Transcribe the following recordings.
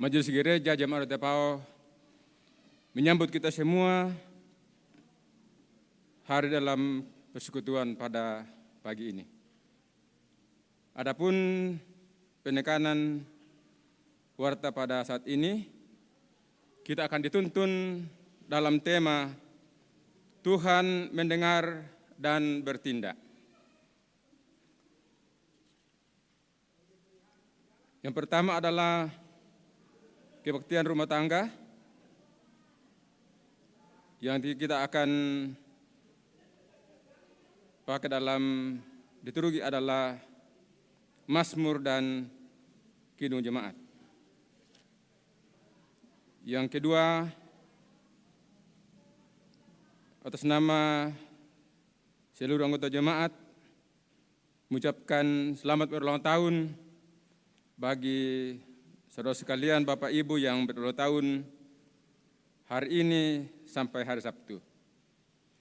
Majelis Gereja Jemaat Rantepao menyambut kita semua hari dalam persekutuan pada pagi ini. Adapun penekanan warta pada saat ini, kita akan dituntun dalam tema Tuhan mendengar dan bertindak. Yang pertama adalah kebaktian rumah tangga yang kita akan pakai dalam liturgi adalah Mazmur dan Kidung Jemaat. Yang kedua, atas nama seluruh anggota jemaat mengucapkan selamat berulang tahun bagi saudara sekalian, Bapak Ibu yang berulang tahun hari ini sampai hari Sabtu.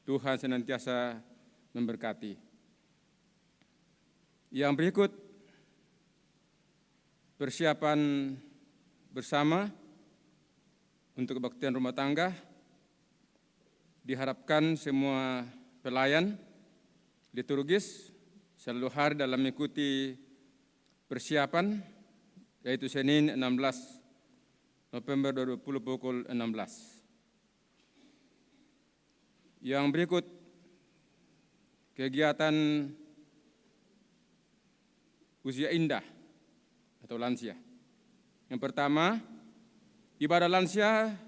Tuhan senantiasa memberkati. Yang berikut, persiapan bersama untuk kebaktian rumah tangga. Diharapkan semua pelayan liturgis selalu hari dalam mengikuti persiapan, yaitu Senin 16 November 2020 pukul 16. Yang berikut, kegiatan usia indah atau lansia. Yang pertama, ibadah lansia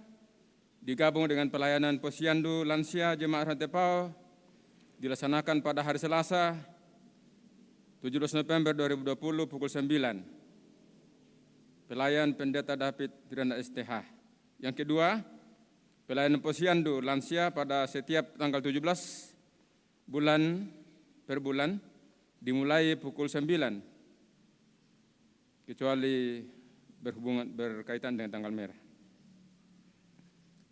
digabung dengan pelayanan posyandu lansia Jemaat Rantepao dilaksanakan pada hari Selasa 17 November 2020 pukul 9. Pelayan Pendeta David Tiranda STH. Yang kedua, pelayanan posyandu lansia pada setiap tanggal 17 bulan per bulan dimulai pukul 9, kecuali berkaitan dengan tanggal merah.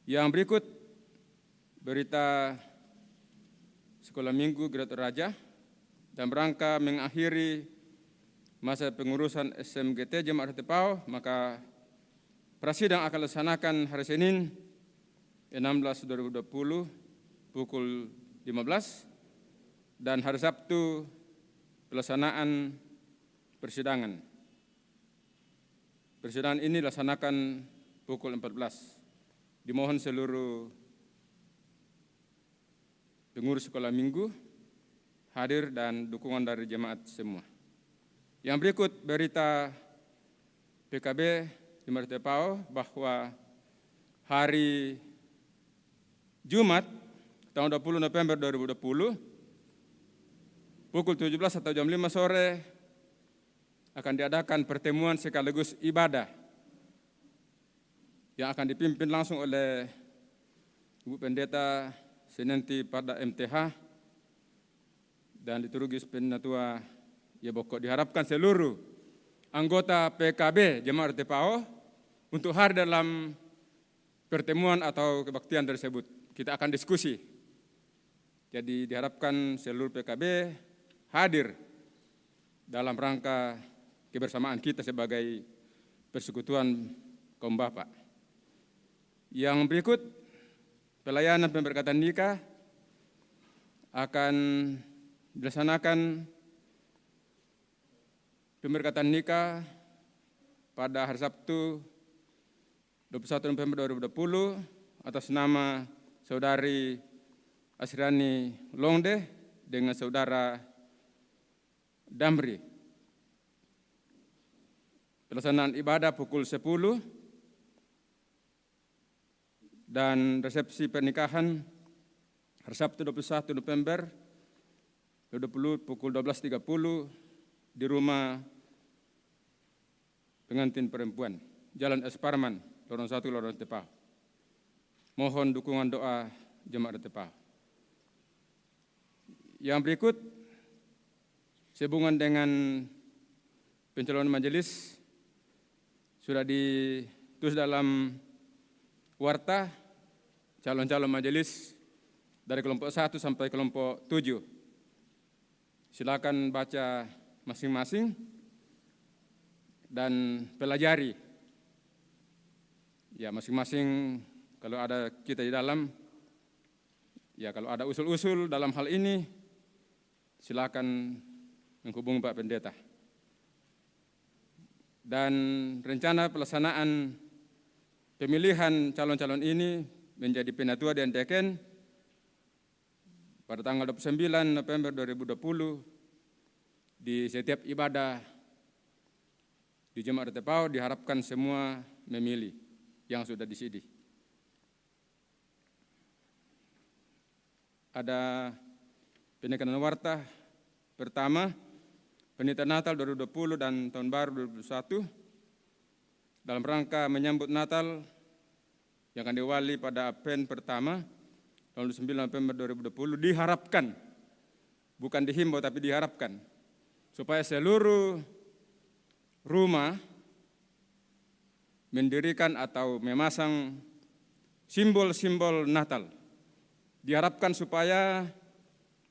Yang berikut, berita sekolah minggu Gereja Raja dan rangka mengakhiri masa pengurusan SMGT Jemaat Tepau, maka prasidang akan dilaksanakan hari Senin 16/2020 pukul 15 dan hari Sabtu pelaksanaan persidangan. Persidangan ini dilaksanakan pukul 14. Dimohon seluruh pengurus sekolah minggu hadir dan dukungan dari jemaat semua. Yang berikut berita PKB Jemaat Tepau bahwa hari Jumat tanggal 20 November 2020 pukul 17 atau jam 5 sore akan diadakan pertemuan sekaligus ibadah yang akan dipimpin langsung oleh Ibu Pendeta Senanti pada MTH dan liturgis Penatua Yaboko. Diharapkan seluruh anggota PKB Jemaat Tepau untuk hadir dalam pertemuan atau kebaktian tersebut. Kita akan diskusi. Jadi diharapkan seluruh PKB hadir dalam rangka kebersamaan kita sebagai persekutuan kaum Bapak. Yang berikut, pelayanan pemberkatan nikah akan dilaksanakan pemberkatan nikah pada hari Sabtu 21 November 2020 atas nama Saudari Asriani Longde dengan Saudara Damri. Pelaksanaan ibadah pukul 10 dan resepsi pernikahan hari Sabtu 21 November 2020 pukul 12.30 di rumah pengantin perempuan, Jalan Es Parman, Lorong 1, Lorong Tepau. Mohon dukungan doa Jemaat Tepau. Yang berikut, sehubungan dengan pencalonan majelis, sudah ditulis dalam warta calon-calon majelis dari kelompok 1 sampai kelompok 7. Silakan baca masing-masing dan pelajari. Ya, masing-masing kalau ada kita di dalam, ya kalau ada usul-usul dalam hal ini, silakan menghubungi Pak Pendeta. Dan rencana pelaksanaan pemilihan calon-calon ini menjadi penatua dan deken pada tanggal 29 November 2020 di setiap ibadah di Jemaat Tepau diharapkan semua memilih yang sudah disidi. Ada penekanan warta pertama, Penita Natal 2020 dan Tahun Baru 2021 dalam rangka menyambut Natal yang akan diwali pada Advent pertama tahun 9 November 2020 diharapkan, bukan dihimbau tapi diharapkan, supaya seluruh rumah mendirikan atau memasang simbol-simbol Natal. Diharapkan supaya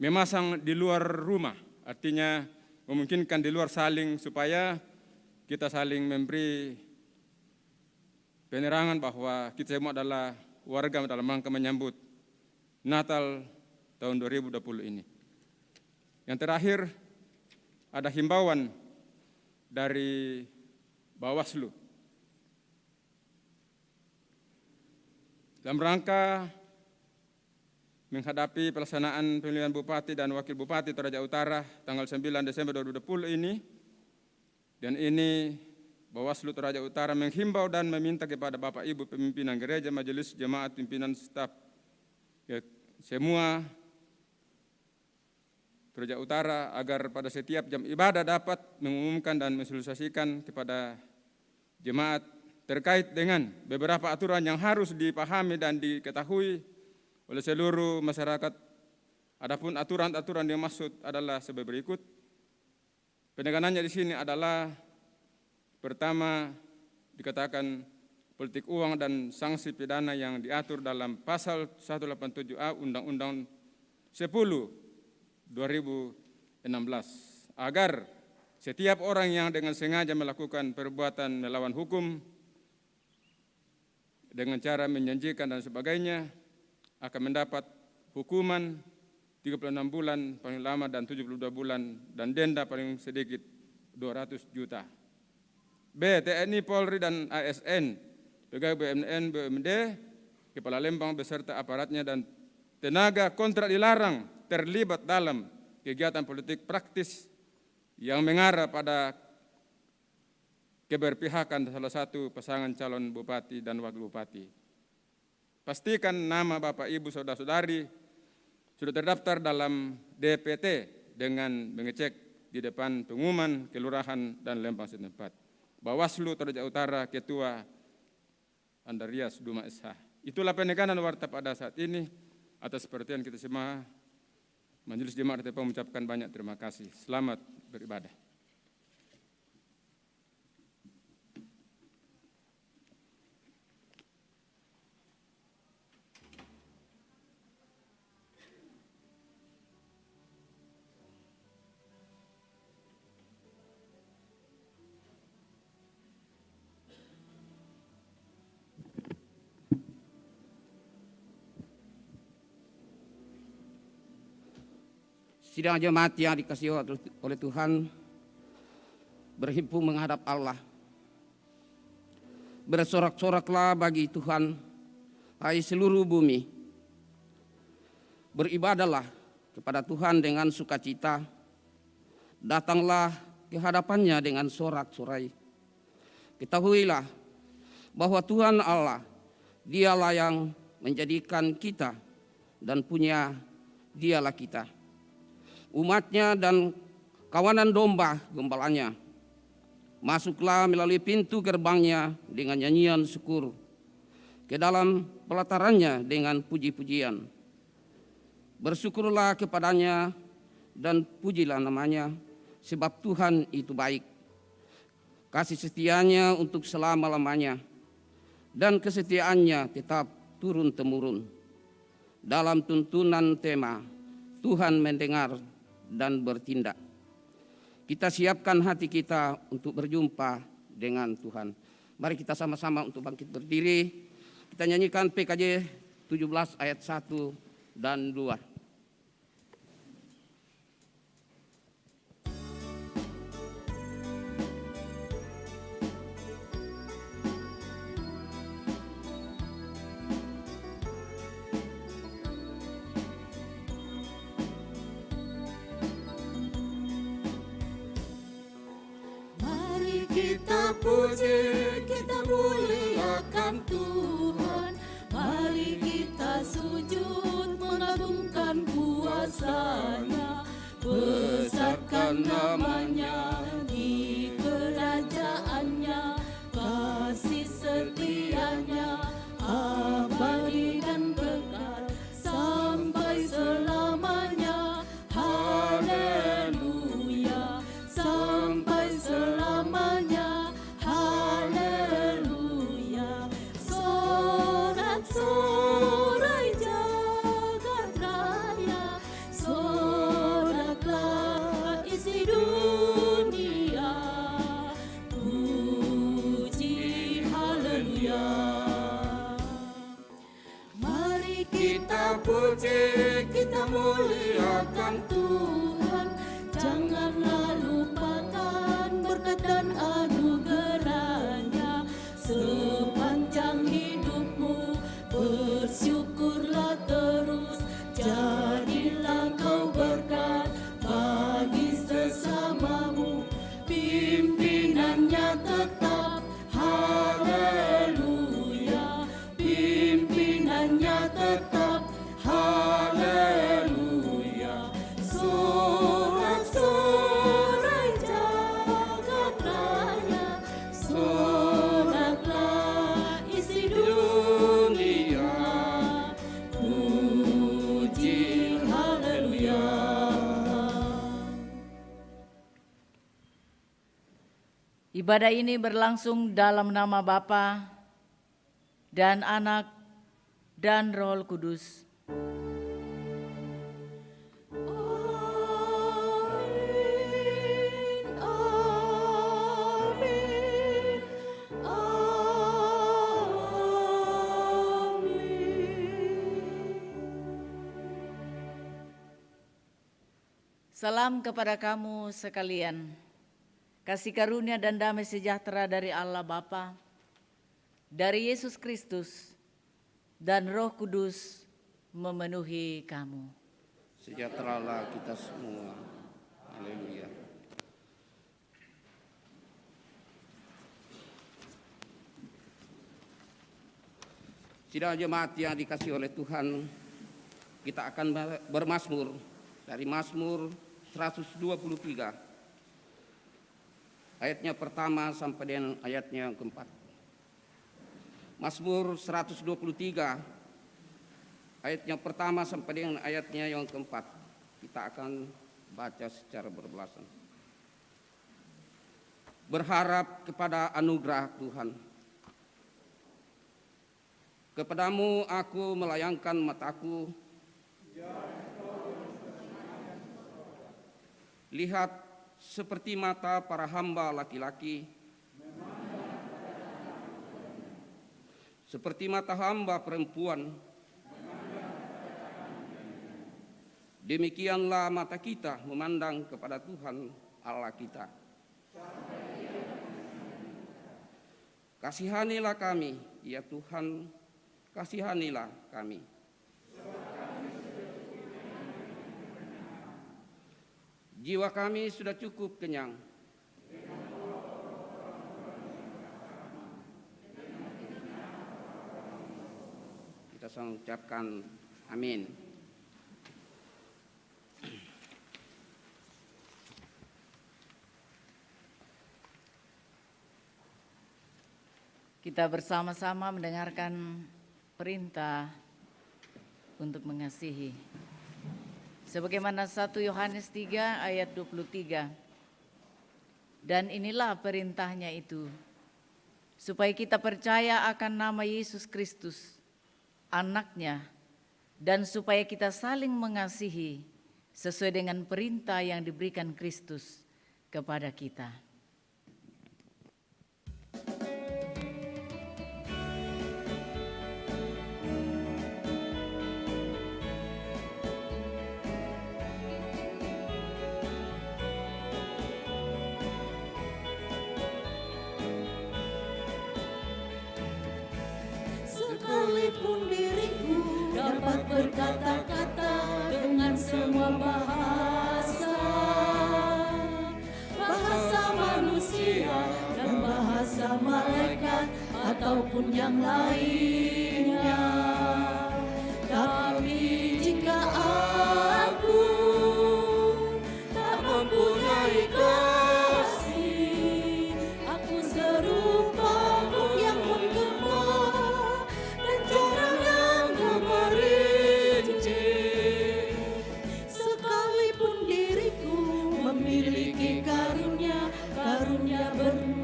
memasang di luar rumah, artinya memungkinkan di luar saling supaya kita saling memberi penerangan bahwa kita semua adalah warga dalam rangka menyambut Natal tahun 2020 ini. Yang terakhir, ada himbauan dari Bawaslu dalam rangka menghadapi pelaksanaan pemilihan Bupati dan Wakil Bupati Toraja Utara tanggal 9 Desember 2020 ini, dan ini Bawaslu Toraja Utara menghimbau dan meminta kepada Bapak Ibu pimpinan gereja, majelis jemaat, pimpinan staf, ya, semua Toraja Utara agar pada setiap jam ibadah dapat mengumumkan dan mensosialisasikan kepada jemaat terkait dengan beberapa aturan yang harus dipahami dan diketahui oleh seluruh masyarakat. Adapun aturan-aturan yang maksud adalah sebagai berikut. Penekanannya di sini adalah pertama dikatakan politik uang dan sanksi pidana yang diatur dalam pasal 187A Undang-Undang 10/2016 agar setiap orang yang dengan sengaja melakukan perbuatan melawan hukum dengan cara menjanjikan dan sebagainya akan mendapat hukuman 36 bulan paling lama dan 72 bulan dan denda paling sedikit 200 juta. B. TNI, Polri, dan ASN, pegawai BUMN, BUMD, Kepala Lembang beserta aparatnya dan tenaga kontrak dilarang terlibat dalam kegiatan politik praktis yang mengarah pada keberpihakan salah satu pasangan calon bupati dan wakil bupati. Pastikan nama Bapak, Ibu, Saudara-saudari sudah terdaftar dalam DPT dengan mengecek di depan pengumuman kelurahan dan Lembang setempat. Bawaslu Toraja Utara, Ketua Andarias Duma SH. Itulah penekanan warta pada saat ini. Atas perhatian kita semua, Majelis Jemaat RTP mengucapkan banyak terima kasih. Selamat beribadah. Sidang jemaat yang dikasihi oleh Tuhan, berhimpun menghadap Allah. Bersorak-soraklah bagi Tuhan, hai seluruh bumi. Beribadahlah kepada Tuhan dengan sukacita. Datanglah ke hadapannya dengan sorak-sorai. Ketahuilah bahwa Tuhan Allah, Dialah yang menjadikan kita dan punya Dialah kita. Umatnya dan kawanan domba gembalanya. Masuklah melalui pintu gerbangnya dengan nyanyian syukur, ke dalam pelatarannya dengan puji-pujian. Bersyukurlah kepadanya dan pujilah namanya, sebab Tuhan itu baik. Kasih setianya untuk selama-lamanya, dan kesetiaannya tetap turun-temurun. Dalam tuntunan tema, Tuhan mendengar dan bertindak. Kita siapkan hati kita untuk berjumpa dengan Tuhan. Mari kita sama-sama untuk bangkit berdiri. Kita nyanyikan PKJ 17 ayat 1 dan 2. Kita puji, kita muliakan Tuhan. Mari kita sujud mengagungkan kuasa-Nya. Besarkan namanya di kerajaan-Nya. Kasih setia-Nya abadi dan kekal sampai selamanya. Haleluya, sampai selamanya. Haleluya. Sorak-sorai jagat raya, soraklah isi dunia. Puji haleluya. Mari kita puji, kita muliakan Tuhan. Janganlah lupakan berkat dan anugerah-Nya sepanjang hidupmu. Bersyukurlah terus, jadilah kau berkat bagi sesamamu. Pimpinannya tetap, haleluya. Pimpinannya tetap, haleluya. Sorak-sorai jagat raya, soraklah isi dunia. Puji haleluya. Ibadah ini berlangsung dalam nama Bapa dan Anak, dan Roh Kudus. Amin, amin, amin. Salam kepada kamu sekalian. Kasih karunia dan damai sejahtera dari Allah Bapa, dari Yesus Kristus, dan Roh Kudus memenuhi kamu. Sejahteralah kita semua. Haleluya. Sidang jemaat yang dikasihi oleh Tuhan, kita akan bermazmur dari Mazmur 123. Ayatnya pertama sampai dengan ayatnya yang keempat. Mazmur 123, ayatnya pertama sampai dengan ayatnya yang keempat. Kita akan baca secara berbelasan. Berharap kepada anugerah Tuhan. Kepadamu aku melayangkan mataku. Lihat seperti mata para hamba laki-laki, seperti mata hamba perempuan, demikianlah mata kita memandang kepada Tuhan Allah kita. Kasihanilah kami, ya Tuhan, kasihanilah kami. Jiwa kami sudah cukup kenyang. Kita sama ucapkan amin. Kita bersama-sama mendengarkan perintah untuk mengasihi. Sebagaimana 1 Yohanes 3 ayat 23. Dan inilah perintahnya itu, supaya kita percaya akan nama Yesus Kristus, Anaknya, dan supaya kita saling mengasihi sesuai dengan perintah yang diberikan Kristus kepada kita. Sekalipun diriku dapat berkata-kata dengan semua bahasa, bahasa manusia dan bahasa malaikat ataupun yang lainnya, tapi jika aku tak mempunyai kasih, aku serupa buk yang menggema dan jarang yang gemerincing. Sekalipun diriku memiliki karunia bernubuat,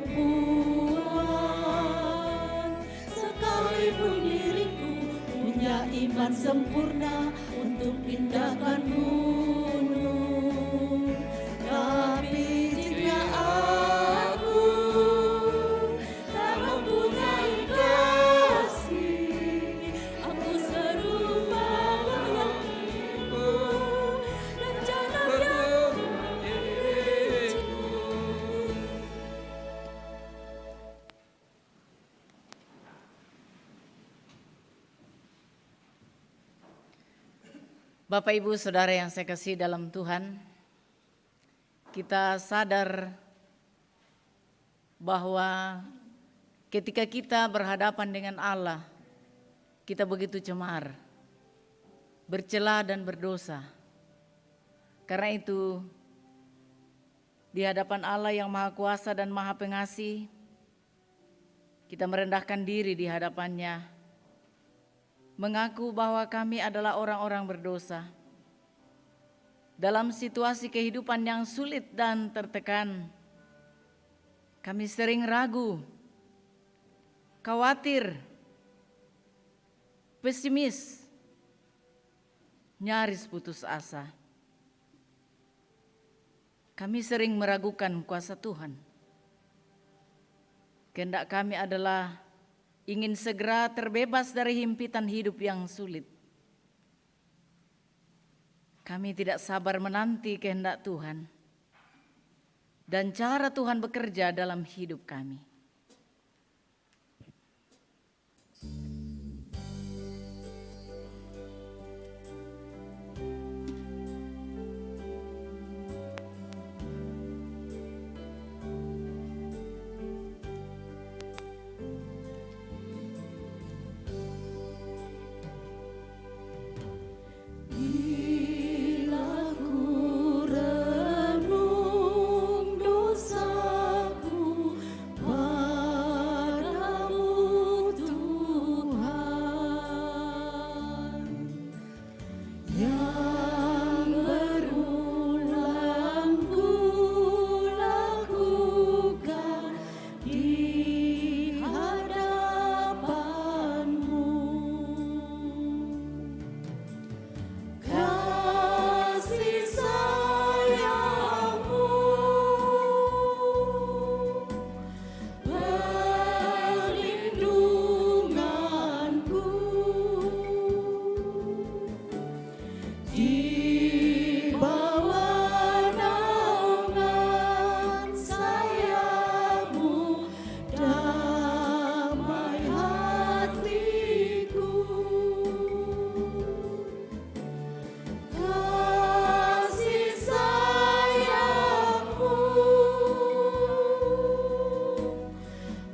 sekalipun diriku punya iman sempurna untuk pindahkan gunung, tapi jika aku tak mempunyai kasih, aku serupa layakku dan jangan yang memilikiku. Bapak, Ibu, Saudara yang saya kasih dalam Tuhan, kita sadar bahwa ketika kita berhadapan dengan Allah, kita begitu cemar, bercela dan berdosa. Karena itu, di hadapan Allah yang Maha Kuasa dan Maha Pengasih, kita merendahkan diri di hadapannya, mengaku bahwa kami adalah orang-orang berdosa. Dalam situasi kehidupan yang sulit dan tertekan, kami sering ragu, khawatir, pesimis, nyaris putus asa. Kami sering meragukan kuasa Tuhan. Kehendak kami adalah ingin segera terbebas dari himpitan hidup yang sulit. Kami tidak sabar menanti kehendak Tuhan dan cara Tuhan bekerja dalam hidup kami. Bila ku renung dosaku padamu Tuhan, yang berulang ku lakukan di hadapanmu. Kasih sayangmu, perlindunganku, di bawah naungan sayapmu, damai hatiku. Kasih sayangmu,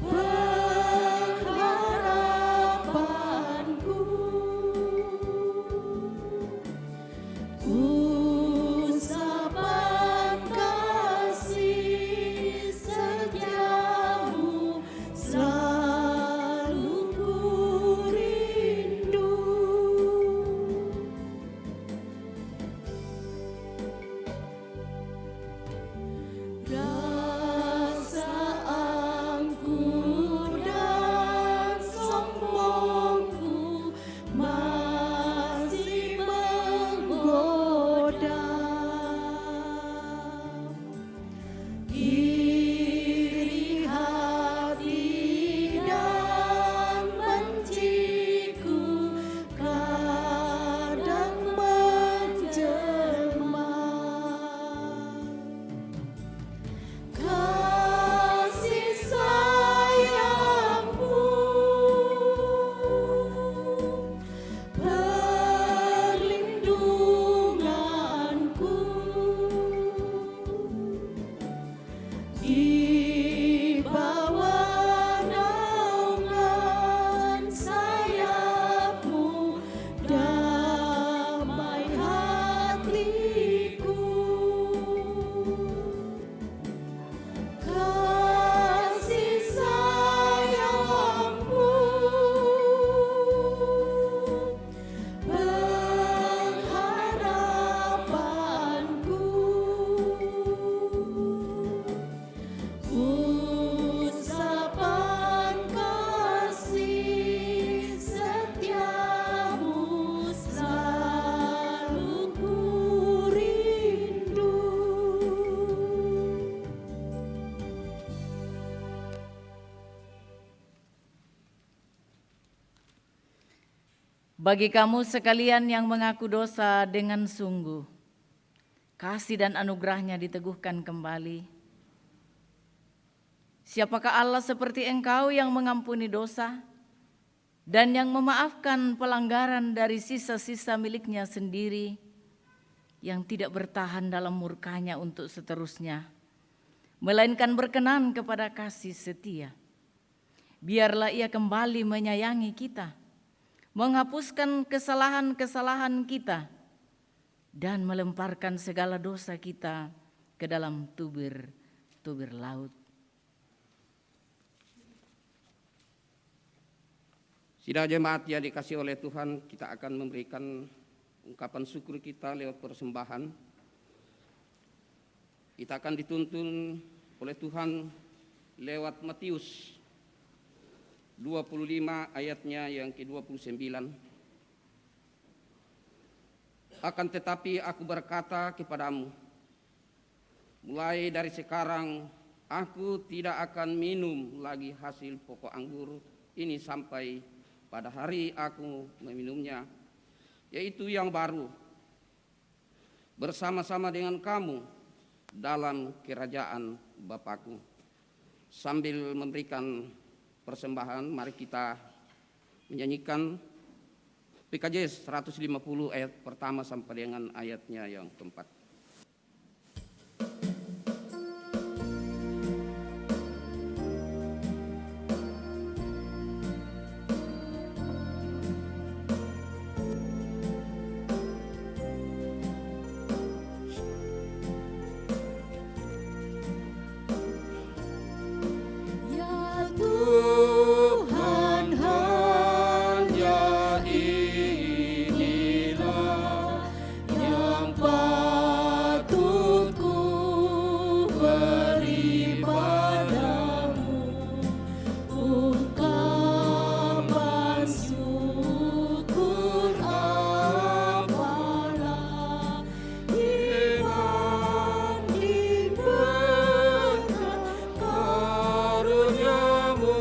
pengharapanku, usapan kasih setiamu, selalu ku rindu. Rasa angkuh dan sombongku masih menggoda. Iri hati dan benciku kadang menjelma. Kasih sayangmu, perlindunganku, di bawah naungan sayapmu, damai hatiku. Kasih sayangmu, pengharapanku, usapan kasih setiamu, selalu ku rindu. Bagi kamu sekalian yang mengaku dosa dengan sungguh, kasih dan anugerahnya diteguhkan kembali. Siapakah Allah seperti engkau yang mengampuni dosa dan yang memaafkan pelanggaran dari sisa-sisa miliknya sendiri, yang tidak bertahan dalam murkanya untuk seterusnya, melainkan berkenan kepada kasih setia. Biarlah ia kembali menyayangi kita, menghapuskan kesalahan-kesalahan kita, dan melemparkan segala dosa kita ke dalam tubir-tubir laut. Sidang jemaat yang dikasih oleh Tuhan, kita akan memberikan ungkapan syukur kita lewat persembahan. Kita akan dituntun oleh Tuhan lewat Matius 25 ayatnya yang ke-29. Akan tetapi aku berkata kepadamu, mulai dari sekarang aku tidak akan minum lagi hasil pokok anggur ini sampai pada hari aku meminumnya, yaitu yang baru, bersama-sama dengan kamu dalam kerajaan Bapakku. Sambil memberikan persembahan, mari kita menyanyikan PKJ 150 ayat pertama sampai dengan ayatnya yang keempat. Ya Tuhan, hanya inilah yang patut ku beri padamu, ungkapan syukur apalah dibanding berkat karuniamu.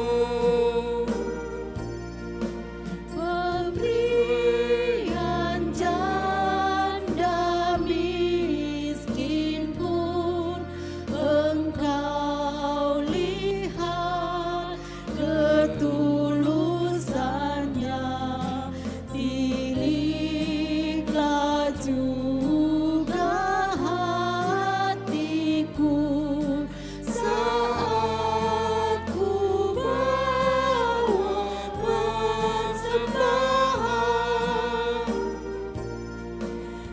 pemberian janda miskin pun Engkau lihat ketulusannya, tiliklah juga hatiku saat ku bawa persembahan.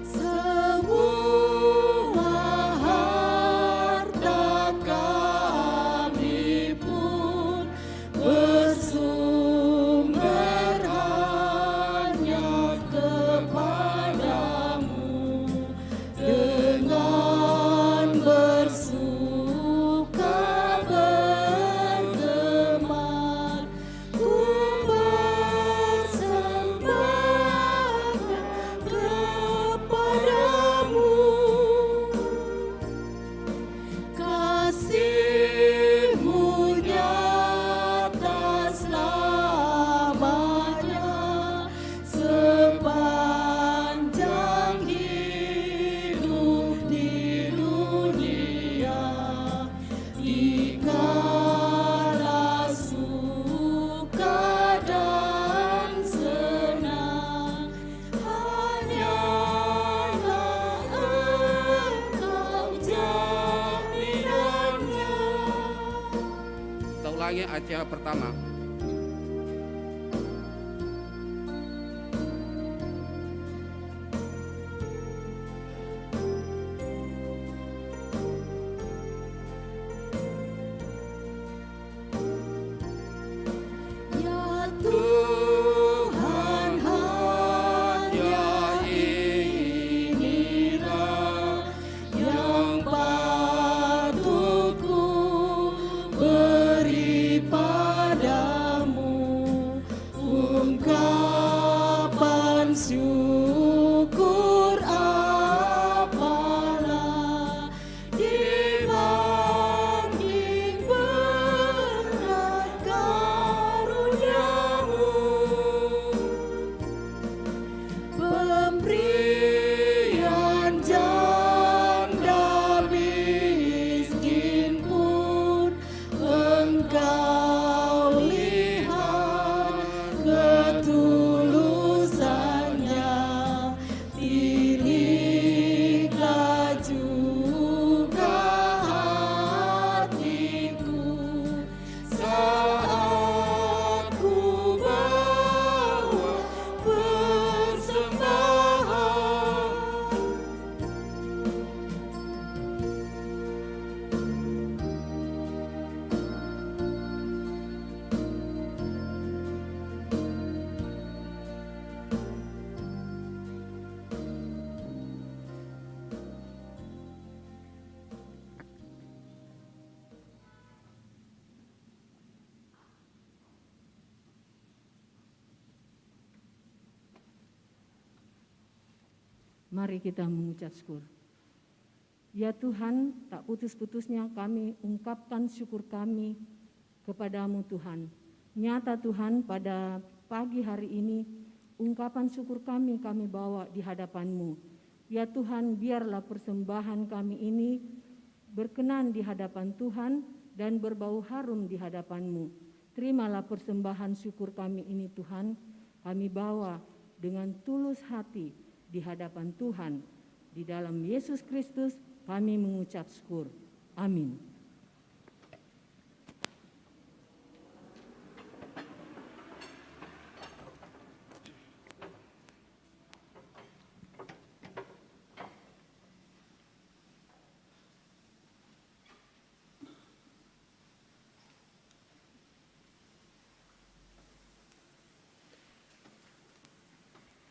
Semua harta kami pun bersumber hanya kepadamu, dengan bersuka bergemar ku persembahkan kepadamu. Kasih-Mu nyata selamanya, sepanjang hidup di dunia. Dikala suka dan senang, hanyalah Engkau jaminannya. Kita ulangi ayat yang pertama. Ya Tuhan, hanya inilah yang patut ku beri padamu, Mari kita mengucap syukur. Ya Tuhan, tak putus-putusnya kami ungkapkan syukur kami kepadamu Tuhan. Nyata Tuhan, pada pagi hari ini ungkapan syukur kami bawa di hadapan-Mu. Ya Tuhan, biarlah persembahan kami ini berkenan di hadapan Tuhan dan berbau harum di hadapan-Mu. Terimalah persembahan syukur kami ini Tuhan, kami bawa dengan tulus hati di hadapan Tuhan. Di dalam Yesus Kristus kami mengucap syukur. Amin.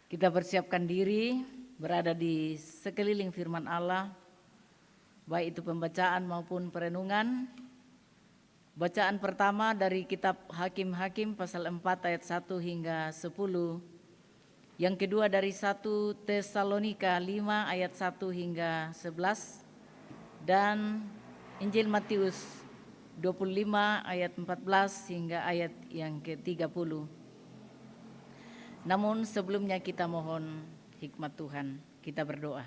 Kita persiapkan diri berada di sekeliling firman Allah, baik itu pembacaan maupun perenungan. Bacaan pertama dari kitab Hakim-Hakim pasal 4 ayat 1 hingga 10. Yang kedua dari 1 Tesalonika 5 ayat 1 hingga 11. Dan Injil Matius 25 ayat 14 hingga ayat yang ke-30. Namun sebelumnya kita mohon hikmat Tuhan, kita berdoa.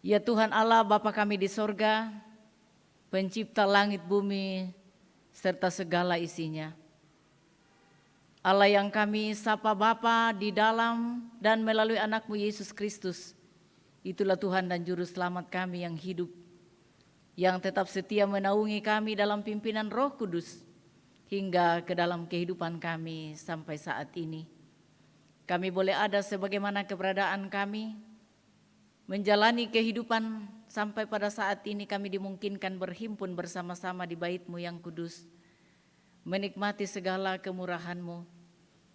Ya Tuhan Allah, Bapa kami di sorga, pencipta langit bumi serta segala isinya. Allah yang kami sapa Bapa di dalam dan melalui anak-Mu Yesus Kristus. Itulah Tuhan dan Juru Selamat kami yang hidup, yang tetap setia menaungi kami dalam pimpinan Roh Kudus, hingga ke dalam kehidupan kami sampai saat ini. Kami boleh ada sebagaimana keberadaan kami, menjalani kehidupan sampai pada saat ini kami dimungkinkan berhimpun bersama-sama di bait-Mu yang kudus, menikmati segala kemurahan-Mu,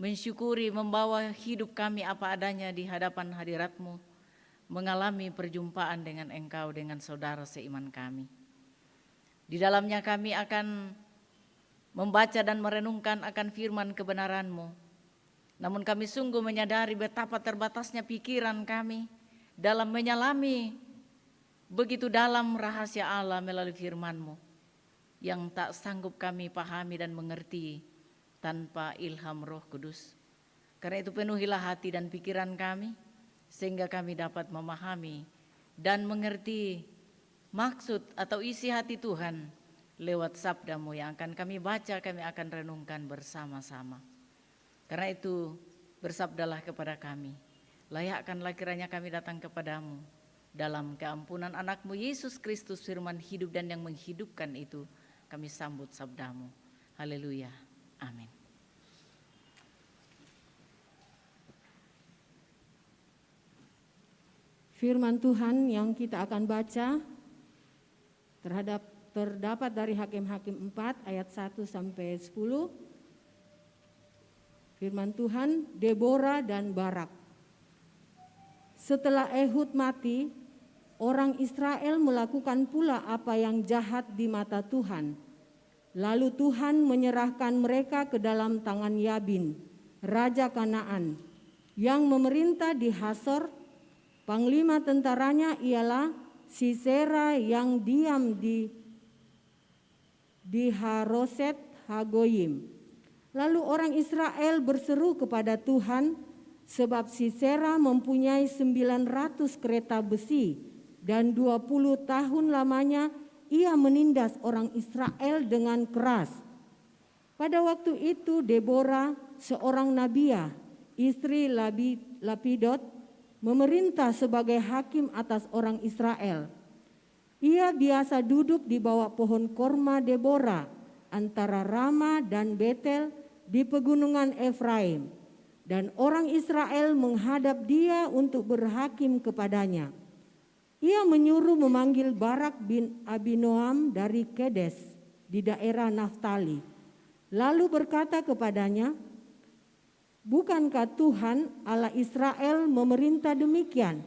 mensyukuri membawa hidup kami apa adanya di hadapan hadirat-Mu, mengalami perjumpaan dengan Engkau, dengan saudara seiman kami. Di dalamnya kami akan membaca dan merenungkan akan firman kebenaran-Mu. Namun kami sungguh menyadari betapa terbatasnya pikiran kami dalam menyelami begitu dalam rahasia Allah melalui firman-Mu yang tak sanggup kami pahami dan mengerti tanpa ilham Roh Kudus. Karena itu penuhilah hati dan pikiran kami sehingga kami dapat memahami dan mengerti maksud atau isi hati Tuhan lewat sabda-Mu yang akan kami baca, kami akan renungkan bersama-sama. Karena itu bersabdalah kepada kami, layakkanlah kiranya kami datang kepadamu dalam keampunan anak-Mu Yesus Kristus, firman hidup dan yang menghidupkan itu, kami sambut sabda-Mu. Haleluya, amin. Firman Tuhan yang kita akan baca terdapat dari Hakim-Hakim 4 ayat 1 sampai 10. Firman Tuhan, Deborah dan Barak. Setelah Ehud mati, orang Israel melakukan pula apa yang jahat di mata Tuhan. Lalu Tuhan menyerahkan mereka ke dalam tangan Yabin, raja Kanaan, yang memerintah di Hasor. Panglima tentaranya ialah Sisera yang diam di Haroset Hagoyim. Lalu orang Israel berseru kepada Tuhan, sebab Sisera mempunyai 900 kereta besi dan 20 tahun lamanya ia menindas orang Israel dengan keras. Pada waktu itu Deborah, seorang nabiah, istri Lapidot, memerintah sebagai hakim atas orang Israel. Ia biasa duduk di bawah pohon korma Deborah antara Rama dan Betel di pegunungan Efraim, dan orang Israel menghadap dia untuk berhakim kepadanya. Ia menyuruh memanggil Barak bin Abinoam dari Kedes di daerah Naftali, lalu berkata kepadanya, "Bukankah Tuhan Allah Israel memerintah demikian?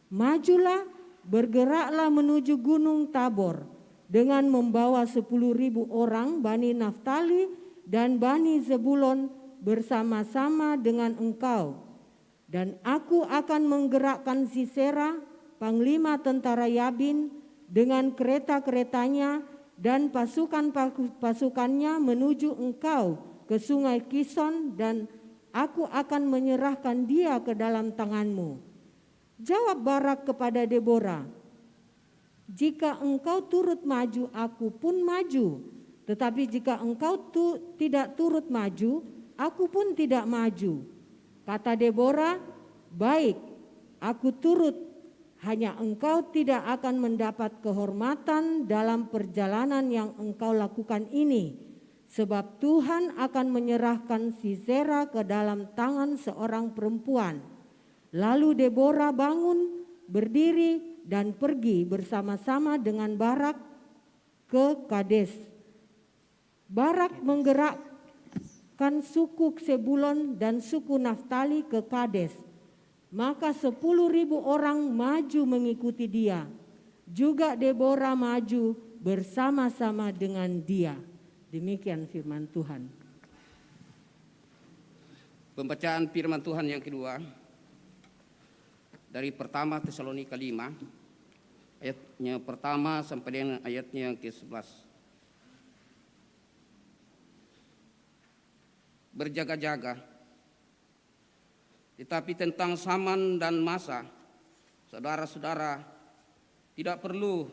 Majulah, bergeraklah menuju Gunung Tabor dengan membawa 10.000 orang Bani Naftali dan Bani Zebulon bersama-sama dengan engkau. Dan aku akan menggerakkan Sisera, panglima tentara Yabin, dengan kereta-keretanya dan pasukannya menuju engkau ke sungai Kison, dan aku akan menyerahkan dia ke dalam tanganmu. Jawab Barak kepada Deborah, jika engkau turut maju, aku pun maju. Tetapi jika engkau tidak turut maju, aku pun tidak maju. Kata Deborah, baik, aku turut, hanya engkau tidak akan mendapat kehormatan dalam perjalanan yang engkau lakukan ini, sebab Tuhan akan menyerahkan Sisera ke dalam tangan seorang perempuan. Lalu Deborah bangun, berdiri, dan pergi bersama-sama dengan Barak ke Kades. Barak menggerakkan suku Sebulon dan suku Naftali ke Kades. Maka 10.000 orang maju mengikuti dia. Juga Deborah maju bersama-sama dengan dia. Demikian firman Tuhan. Pembacaan firman Tuhan yang kedua dari pertama Tesalonika 5 ayatnya pertama sampai dengan ayatnya yang ke-11. Berjaga-jaga, tetapi tentang zaman dan masa, saudara-saudara, tidak perlu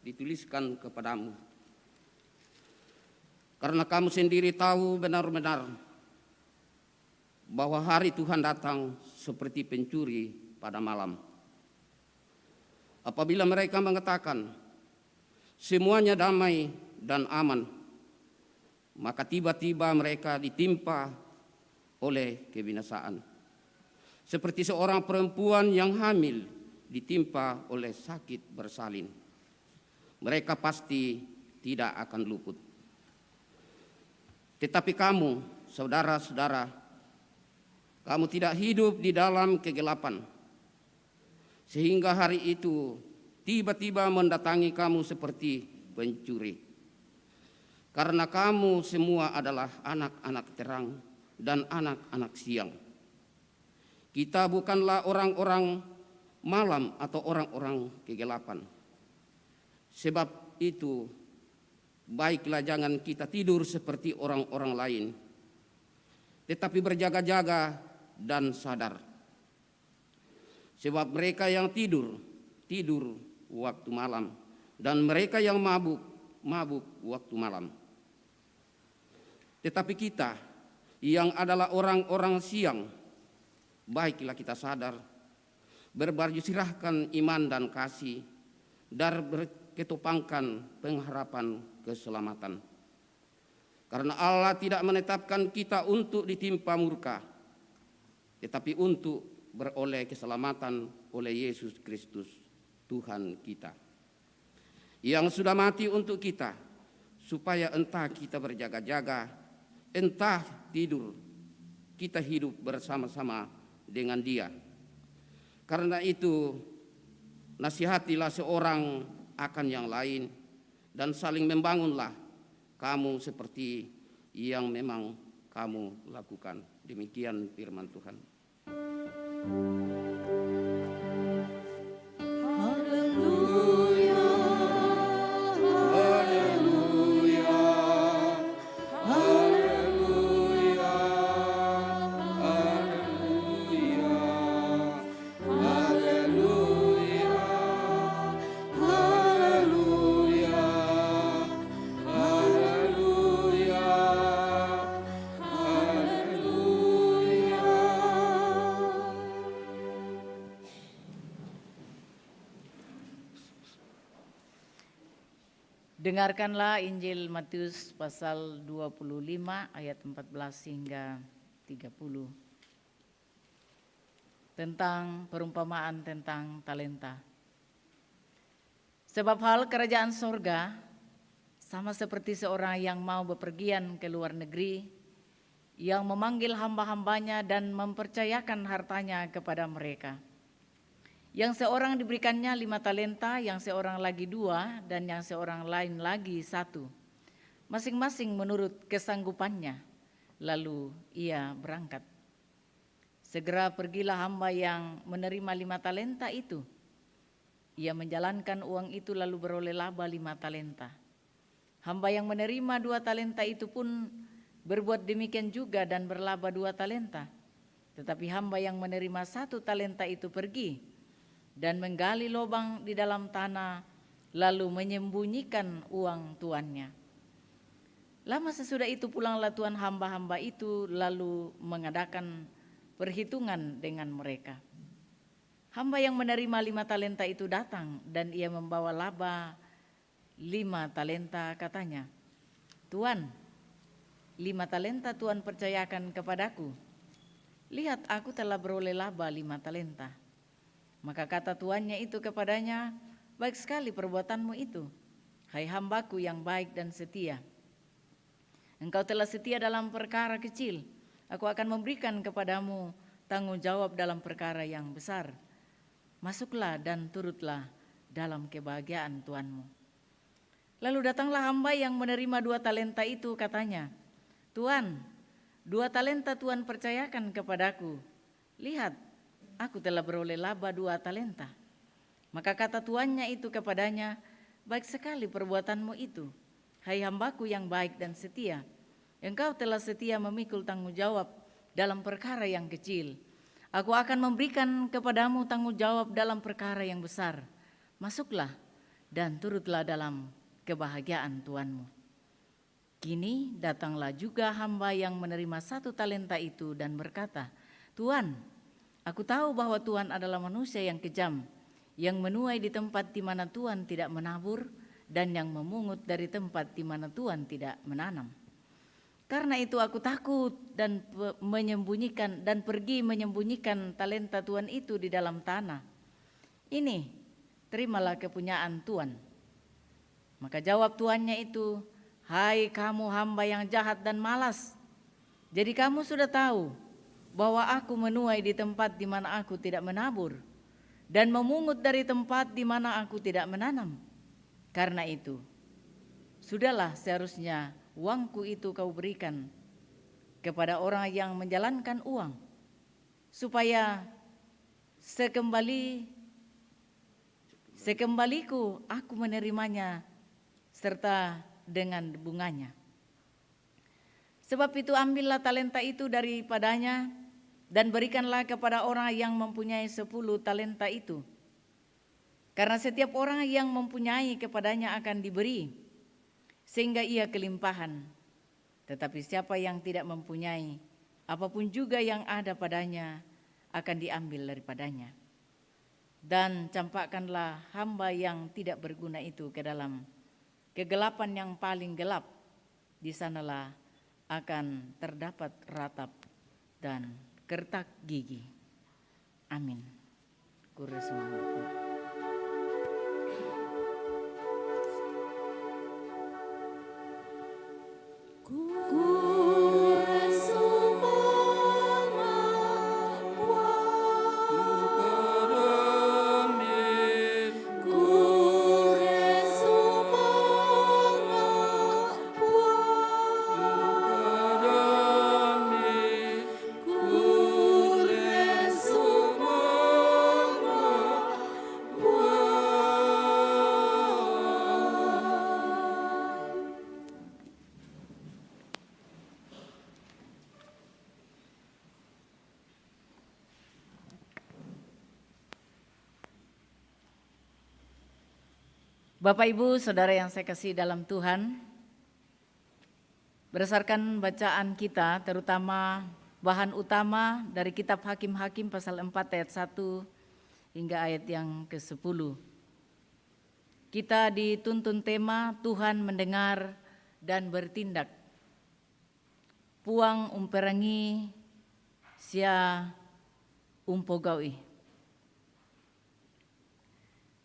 dituliskan kepadamu, karena kamu sendiri tahu benar-benar bahwa hari Tuhan datang seperti pencuri pada malam. Apabila mereka mengatakan semuanya damai dan aman, maka tiba-tiba mereka ditimpa oleh kebinasaan. Seperti seorang perempuan yang hamil ditimpa oleh sakit bersalin. Mereka pasti tidak akan luput. Tetapi kamu, saudara-saudara, kamu tidak hidup di dalam kegelapan, sehingga hari itu tiba-tiba mendatangi kamu seperti pencuri. Karena kamu semua adalah anak-anak terang dan anak-anak siang. Kita bukanlah orang-orang malam atau orang-orang kegelapan. Sebab itu, baiklah jangan kita tidur seperti orang-orang lain, tetapi berjaga-jaga dan sadar. Sebab mereka yang tidur waktu malam, dan mereka yang mabuk waktu malam. Tetapi kita yang adalah orang-orang siang, baiklah kita sadar, berbaju sirahkan iman dan kasih, dan berketopangkan pengharapan keselamatan. Karena Allah tidak menetapkan kita untuk ditimpa murka, tetapi untuk beroleh keselamatan oleh Yesus Kristus Tuhan kita, yang sudah mati untuk kita, supaya entah kita berjaga-jaga, entah tidur, kita hidup bersama-sama dengan Dia. Karena itu, nasihatilah seorang akan yang lain, dan saling membangunlah kamu seperti yang memang kamu lakukan. Demikian firman Tuhan. Haleluya, haleluya, haleluya, haleluya, haleluya, haleluya, haleluya, Dengarkanlah Injil Matius pasal 25 ayat 14 hingga 30 tentang perumpamaan tentang talenta. Sebab hal kerajaan sorga sama seperti seorang yang mau bepergian ke luar negeri, yang memanggil hamba-hambanya dan mempercayakan hartanya kepada mereka. Yang seorang diberikannya 5 talenta, yang seorang lagi 2, dan yang seorang lain lagi 1, masing-masing menurut kesanggupannya. Lalu ia berangkat. Segera pergilah hamba yang menerima 5 talenta itu. Ia menjalankan uang itu lalu beroleh laba 5 talenta. Hamba yang menerima 2 talenta itu pun berbuat demikian juga dan berlaba 2 talenta. Tetapi hamba yang menerima 1 talenta itu pergi dan menggali lubang di dalam tanah lalu menyembunyikan uang tuannya. Lama sesudah itu pulanglah tuan hamba-hamba itu lalu mengadakan perhitungan dengan mereka. Hamba yang menerima 5 talenta itu datang dan ia membawa laba 5 talenta, katanya, "Tuan, 5 talenta Tuan percayakan kepadaku. Lihat, aku telah beroleh laba 5 talenta." Maka kata tuannya itu kepadanya, "Baik sekali perbuatanmu itu, hai hambaku yang baik dan setia. Engkau telah setia dalam perkara kecil, aku akan memberikan kepadamu tanggung jawab dalam perkara yang besar. Masuklah dan turutlah dalam kebahagiaan tuanmu." Lalu datanglah hamba yang menerima 2 talenta itu, katanya, "Tuan, 2 talenta Tuan percayakan kepadaku. Lihat, aku telah beroleh laba 2 talenta." Maka kata tuannya itu kepadanya, "Baik sekali perbuatanmu itu, hai hambaku yang baik dan setia. Engkau telah setia memikul tanggung jawab dalam perkara yang kecil. Aku akan memberikan kepadamu tanggung jawab dalam perkara yang besar. Masuklah dan turutlah dalam kebahagiaan tuanmu." Kini datanglah juga hamba yang menerima 1 talenta itu dan berkata, "Tuan, aku tahu bahwa Tuan adalah manusia yang kejam, yang menuai di tempat di mana Tuan tidak menabur dan yang memungut dari tempat di mana Tuan tidak menanam. Karena itu aku takut dan pergi menyembunyikan talenta Tuan itu di dalam tanah. Ini, terimalah kepunyaan Tuan." Maka jawab tuannya itu, "Hai kamu hamba yang jahat dan malas. Jadi kamu sudah tahu bahwa aku menuai di tempat di mana aku tidak menabur dan memungut dari tempat di mana aku tidak menanam. Karena itu, sudahlah seharusnya uangku itu kau berikan kepada orang yang menjalankan uang, supaya sekembaliku aku menerimanya serta dengan bunganya. Sebab itu ambillah talenta itu daripadanya dan berikanlah kepada orang yang mempunyai 10 talenta itu. Karena setiap orang yang mempunyai kepadanya akan diberi, sehingga ia kelimpahan. Tetapi siapa yang tidak mempunyai, apapun juga yang ada padanya akan diambil daripadanya. Dan campakkanlah hamba yang tidak berguna itu ke dalam kegelapan yang paling gelap. Di sanalah akan terdapat ratap dan kertak gigi." Amin. Kure semangat. Bapak Ibu Saudara yang saya kasih dalam Tuhan, berdasarkan bacaan kita terutama bahan utama dari kitab Hakim-Hakim pasal 4 ayat 1 hingga ayat yang ke-10. Kita dituntun tema Tuhan mendengar dan bertindak. Puang umperangi sia umpogawi.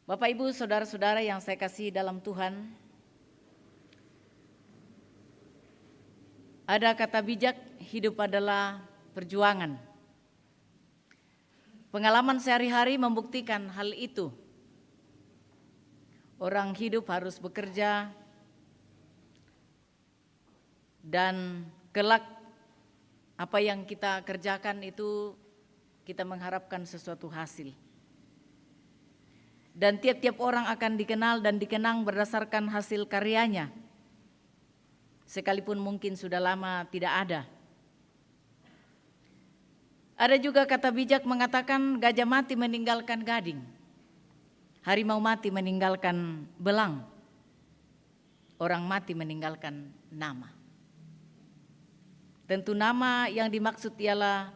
Bapak Ibu Saudara-saudara yang saya kasih dalam Tuhan, ada kata bijak, hidup adalah perjuangan. Pengalaman sehari-hari membuktikan hal itu. Orang hidup harus bekerja dan kelak apa yang kita kerjakan itu kita mengharapkan sesuatu hasil. Dan tiap-tiap orang akan dikenal dan dikenang berdasarkan hasil karyanya, sekalipun mungkin sudah lama tidak ada. Ada juga kata bijak mengatakan gajah mati meninggalkan gading, harimau mati meninggalkan belang, orang mati meninggalkan nama. Tentu nama yang dimaksud ialah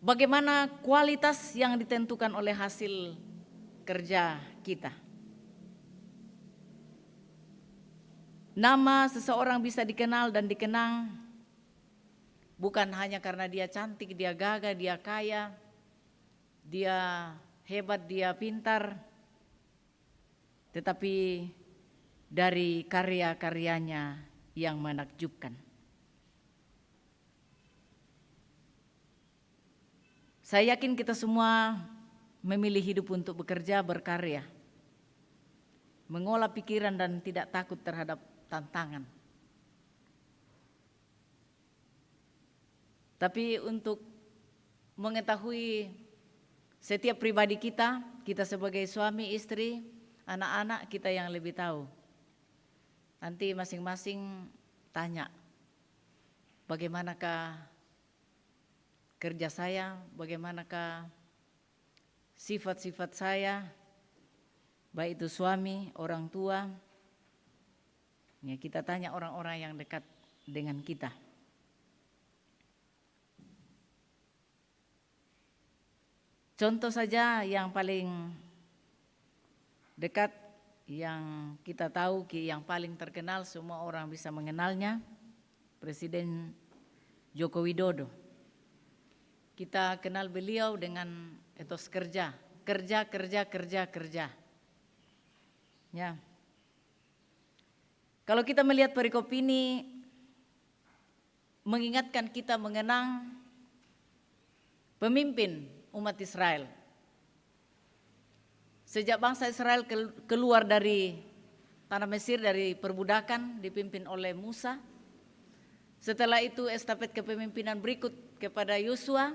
bagaimana kualitas yang ditentukan oleh hasil kerja kita. Nama seseorang bisa dikenal dan dikenang bukan hanya karena dia cantik, dia gagah, dia kaya, dia hebat, dia pintar, tetapi dari karya-karyanya yang menakjubkan. Saya yakin kita semua memilih hidup untuk bekerja, berkarya, mengolah pikiran dan tidak takut terhadap tantangan. Tapi untuk mengetahui setiap pribadi kita sebagai suami, istri, anak-anak kita yang lebih tahu. Nanti masing-masing tanya, bagaimanakah kerja saya, bagaimanakah sifat-sifat saya, baik itu suami, orang tua. Ya, kita tanya orang-orang yang dekat dengan kita. Contoh saja yang paling dekat, yang kita tahu, yang paling terkenal, semua orang bisa mengenalnya, Presiden Joko Widodo. Kita kenal beliau dengan etos kerja. Ya. Kalau kita melihat perikop ini, mengingatkan kita mengenang pemimpin umat Israel. Sejak bangsa Israel keluar dari tanah Mesir, dari perbudakan dipimpin oleh Musa. Setelah itu estafet kepemimpinan berikut kepada Yosua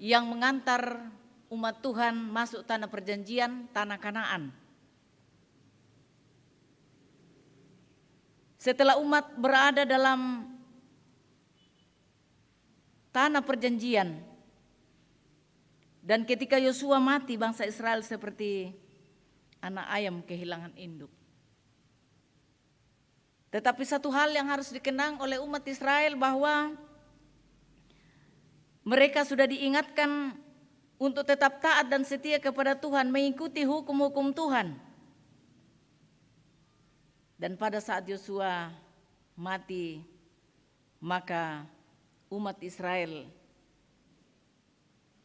yang mengantar umat Tuhan masuk tanah perjanjian, tanah Kanaan. Setelah umat berada dalam tanah perjanjian, dan ketika Yosua mati, bangsa Israel seperti anak ayam kehilangan induk. Tetapi satu hal yang harus dikenang oleh umat Israel bahwa mereka sudah diingatkan untuk tetap taat dan setia kepada Tuhan, mengikuti hukum-hukum Tuhan. Dan pada saat Yosua mati, maka umat Israel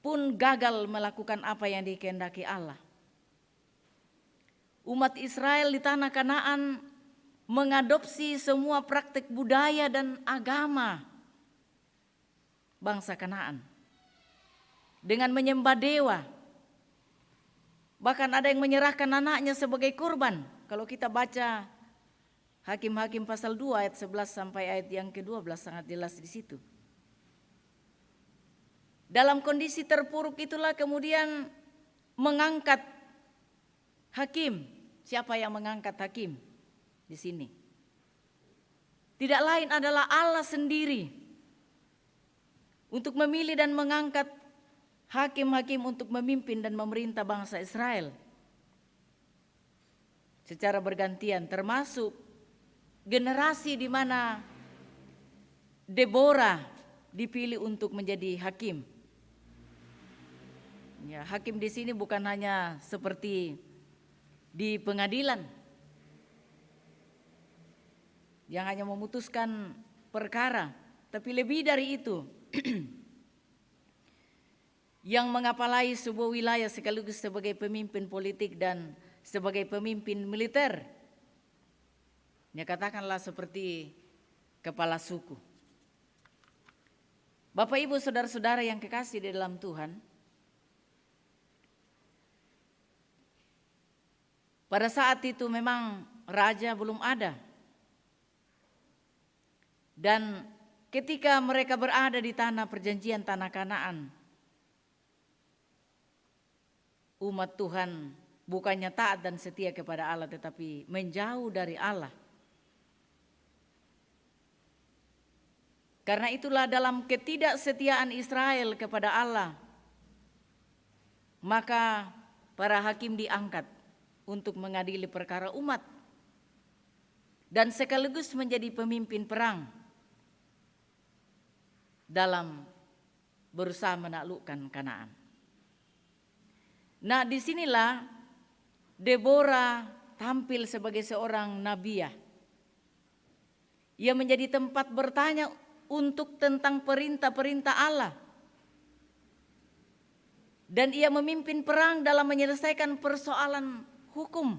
pun gagal melakukan apa yang dikehendaki Allah. Umat Israel di tanah Kanaan mengadopsi semua praktik budaya dan agama bangsa Kanaan dengan menyembah dewa. Bahkan ada yang menyerahkan anaknya sebagai kurban. Kalau kita baca Hakim-Hakim pasal 2 ayat 11 sampai ayat yang ke-12 sangat jelas di situ. Dalam kondisi terpuruk itulah kemudian mengangkat hakim. Siapa yang mengangkat hakim di sini? Tidak lain adalah Allah sendiri untuk memilih dan mengangkat hakim-hakim untuk memimpin dan memerintah bangsa Israel secara bergantian, termasuk generasi di mana Deborah dipilih untuk menjadi hakim. Ya, hakim di sini bukan hanya seperti di pengadilan yang hanya memutuskan perkara, tapi lebih dari itu, yang mengapalai sebuah wilayah sekaligus sebagai pemimpin politik dan sebagai pemimpin militer. Ya, katakanlah seperti kepala suku. Bapak, Ibu, saudara-saudara yang kekasih di dalam Tuhan, pada saat itu memang raja belum ada. Dan ketika mereka berada di tanah perjanjian, tanah Kanaan, umat Tuhan bukannya taat dan setia kepada Allah, tetapi menjauh dari Allah. Karena itulah dalam ketidaksetiaan Israel kepada Allah, maka para hakim diangkat untuk mengadili perkara umat dan sekaligus menjadi pemimpin perang dalam berusaha menaklukkan Kanaan. Nah, disinilah Deborah tampil sebagai seorang nabiah. Ia menjadi tempat bertanya untuk tentang perintah-perintah Allah. Dan ia memimpin perang dalam menyelesaikan persoalan hukum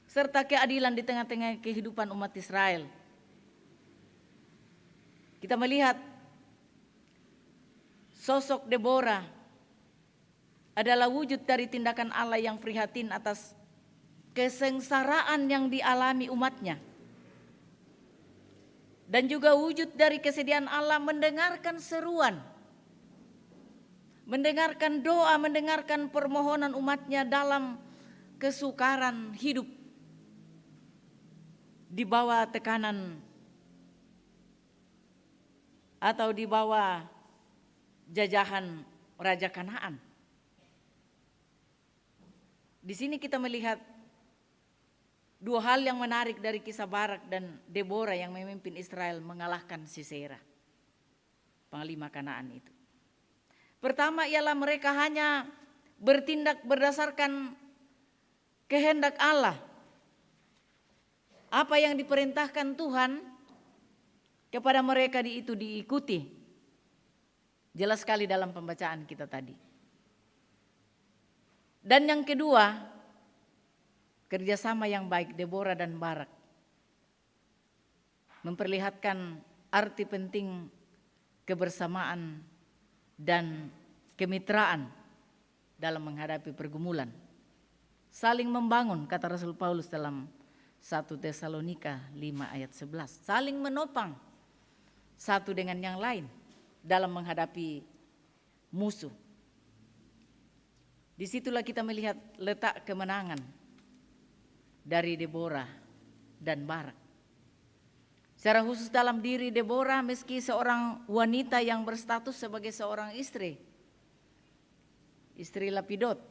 serta keadilan di tengah-tengah kehidupan umat Israel. Kita melihat sosok Deborah adalah wujud dari tindakan Allah yang prihatin atas kesengsaraan yang dialami umatnya. Dan juga wujud dari kesediaan Allah mendengarkan seruan, mendengarkan doa, mendengarkan permohonan umatnya dalam kesukaran hidup di bawah tekanan atau di bawah jajahan Raja Kanaan. Di sini kita melihat dua hal yang menarik dari kisah Barak dan Deborah yang memimpin Israel mengalahkan Sisera, panglima Kanaan itu. Pertama ialah mereka hanya bertindak berdasarkan kehendak Allah. Apa yang diperintahkan Tuhan kepada mereka itu diikuti. Jelas sekali dalam pembacaan kita tadi. Dan yang kedua, kerjasama yang baik Deborah dan Barak memperlihatkan arti penting kebersamaan dan kemitraan dalam menghadapi pergumulan. Saling membangun, kata Rasul Paulus dalam 1 Tesalonika 5 ayat 11. Saling menopang satu dengan yang lain dalam menghadapi musuh. Disitulah kita melihat letak kemenangan dari Deborah dan Barak. Secara khusus dalam diri Deborah, meski seorang wanita yang berstatus sebagai seorang istri Lapidot,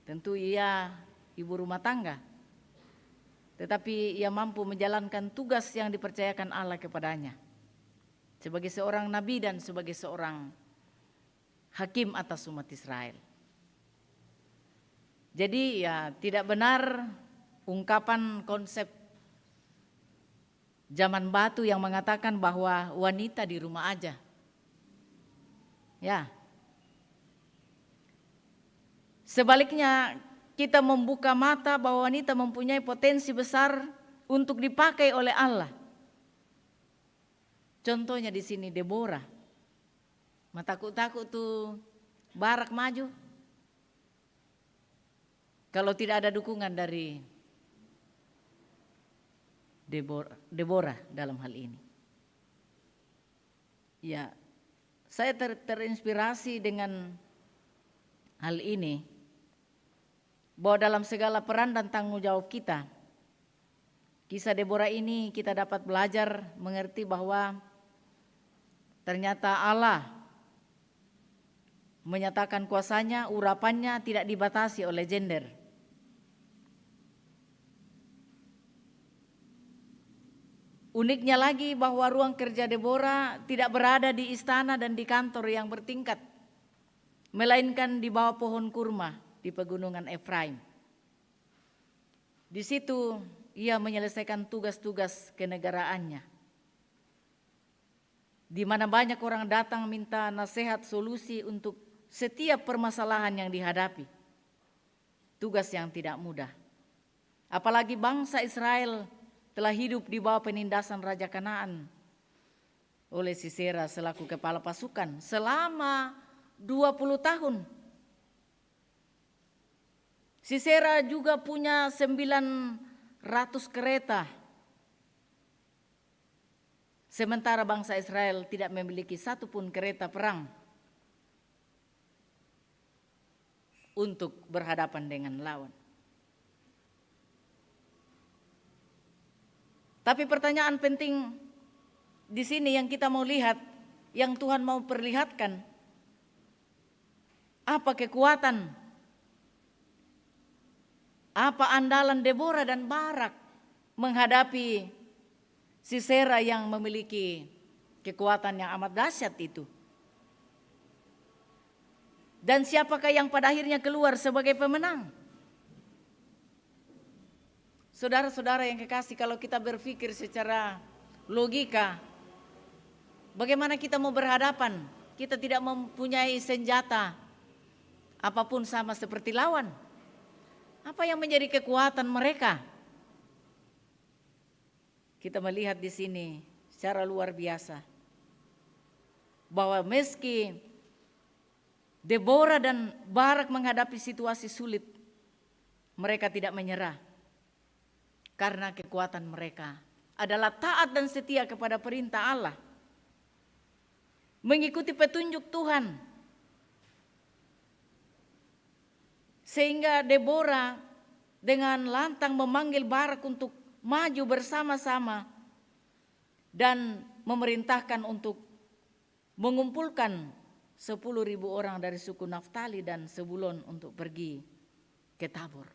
tentu ia ibu rumah tangga, tetapi ia mampu menjalankan tugas yang dipercayakan Allah kepadanya sebagai seorang nabi dan sebagai seorang hakim atas umat Israel. Jadi ya tidak benar ungkapan konsep zaman batu yang mengatakan bahwa wanita di rumah aja. Ya. Sebaliknya kita membuka mata bahwa wanita mempunyai potensi besar untuk dipakai oleh Allah. Contohnya di sini Deborah. Takut-takut tuh Barak maju. Kalau tidak ada dukungan dari Deborah dalam hal ini. Ya, saya terinspirasi dengan hal ini, bahwa dalam segala peran dan tanggung jawab kita, kisah Deborah ini kita dapat belajar mengerti bahwa ternyata Allah menyatakan kuasanya, urapannya tidak dibatasi oleh gender. Uniknya lagi bahwa ruang kerja Deborah tidak berada di istana dan di kantor yang bertingkat, melainkan di bawah pohon kurma di pegunungan Efraim. Di situ ia menyelesaikan tugas-tugas kenegaraannya, di mana banyak orang datang minta nasihat solusi untuk setiap permasalahan yang dihadapi. Tugas yang tidak mudah. Apalagi bangsa Israel telah hidup di bawah penindasan Raja Kanaan oleh Sisera selaku kepala pasukan selama 20 tahun. Sisera juga punya 900 kereta, sementara bangsa Israel tidak memiliki satupun kereta perang untuk berhadapan dengan lawan. Tapi pertanyaan penting di sini yang kita mau lihat, yang Tuhan mau perlihatkan, apa kekuatan, apa andalan Deborah dan Barak menghadapi Sisera yang memiliki kekuatan yang amat dahsyat itu. Dan siapakah yang pada akhirnya keluar sebagai pemenang? Saudara-saudara yang kekasih, kalau kita berpikir secara logika, bagaimana kita mau berhadapan? Kita tidak mempunyai senjata apapun sama seperti lawan. Apa yang menjadi kekuatan mereka? Kita melihat di sini secara luar biasa bahwa meski Deborah dan Barak menghadapi situasi sulit, mereka tidak menyerah. Karena kekuatan mereka adalah taat dan setia kepada perintah Allah, mengikuti petunjuk Tuhan. Sehingga Deborah dengan lantang memanggil Barak untuk maju bersama-sama dan memerintahkan untuk mengumpulkan 10.000 orang dari suku Naftali dan Zebulon untuk pergi ke Tabor.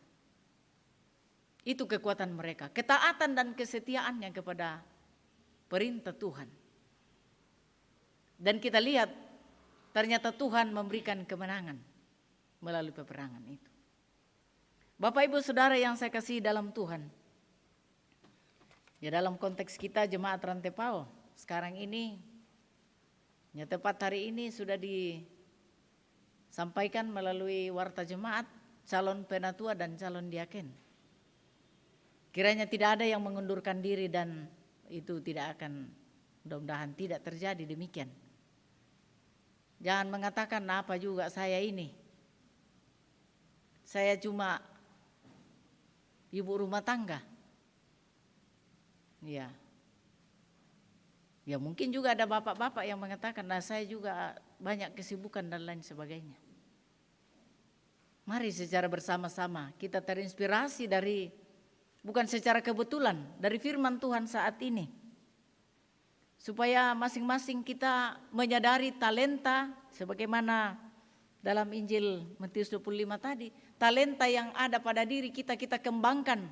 Itu kekuatan mereka, ketaatan dan kesetiaannya kepada perintah Tuhan. Dan kita lihat ternyata Tuhan memberikan kemenangan melalui peperangan itu. Bapak Ibu Saudara yang saya kasih dalam Tuhan, ya dalam konteks kita jemaat Rantepao sekarang ini, ya tepat hari ini sudah disampaikan melalui warta jemaat calon penatua dan calon diaken. Kiranya tidak ada yang mengundurkan diri dan itu tidak akan, mudah-mudahan tidak terjadi demikian. Jangan mengatakan apa juga saya ini. Saya cuma ibu rumah tangga. Ya. Ya mungkin juga ada bapak-bapak yang mengatakan, nah saya juga banyak kesibukan dan lain sebagainya. Mari secara bersama-sama kita terinspirasi dari, bukan secara kebetulan, dari firman Tuhan saat ini. Supaya masing-masing kita menyadari talenta, sebagaimana dalam Injil Matius 25 tadi, talenta yang ada pada diri kita, kita kembangkan.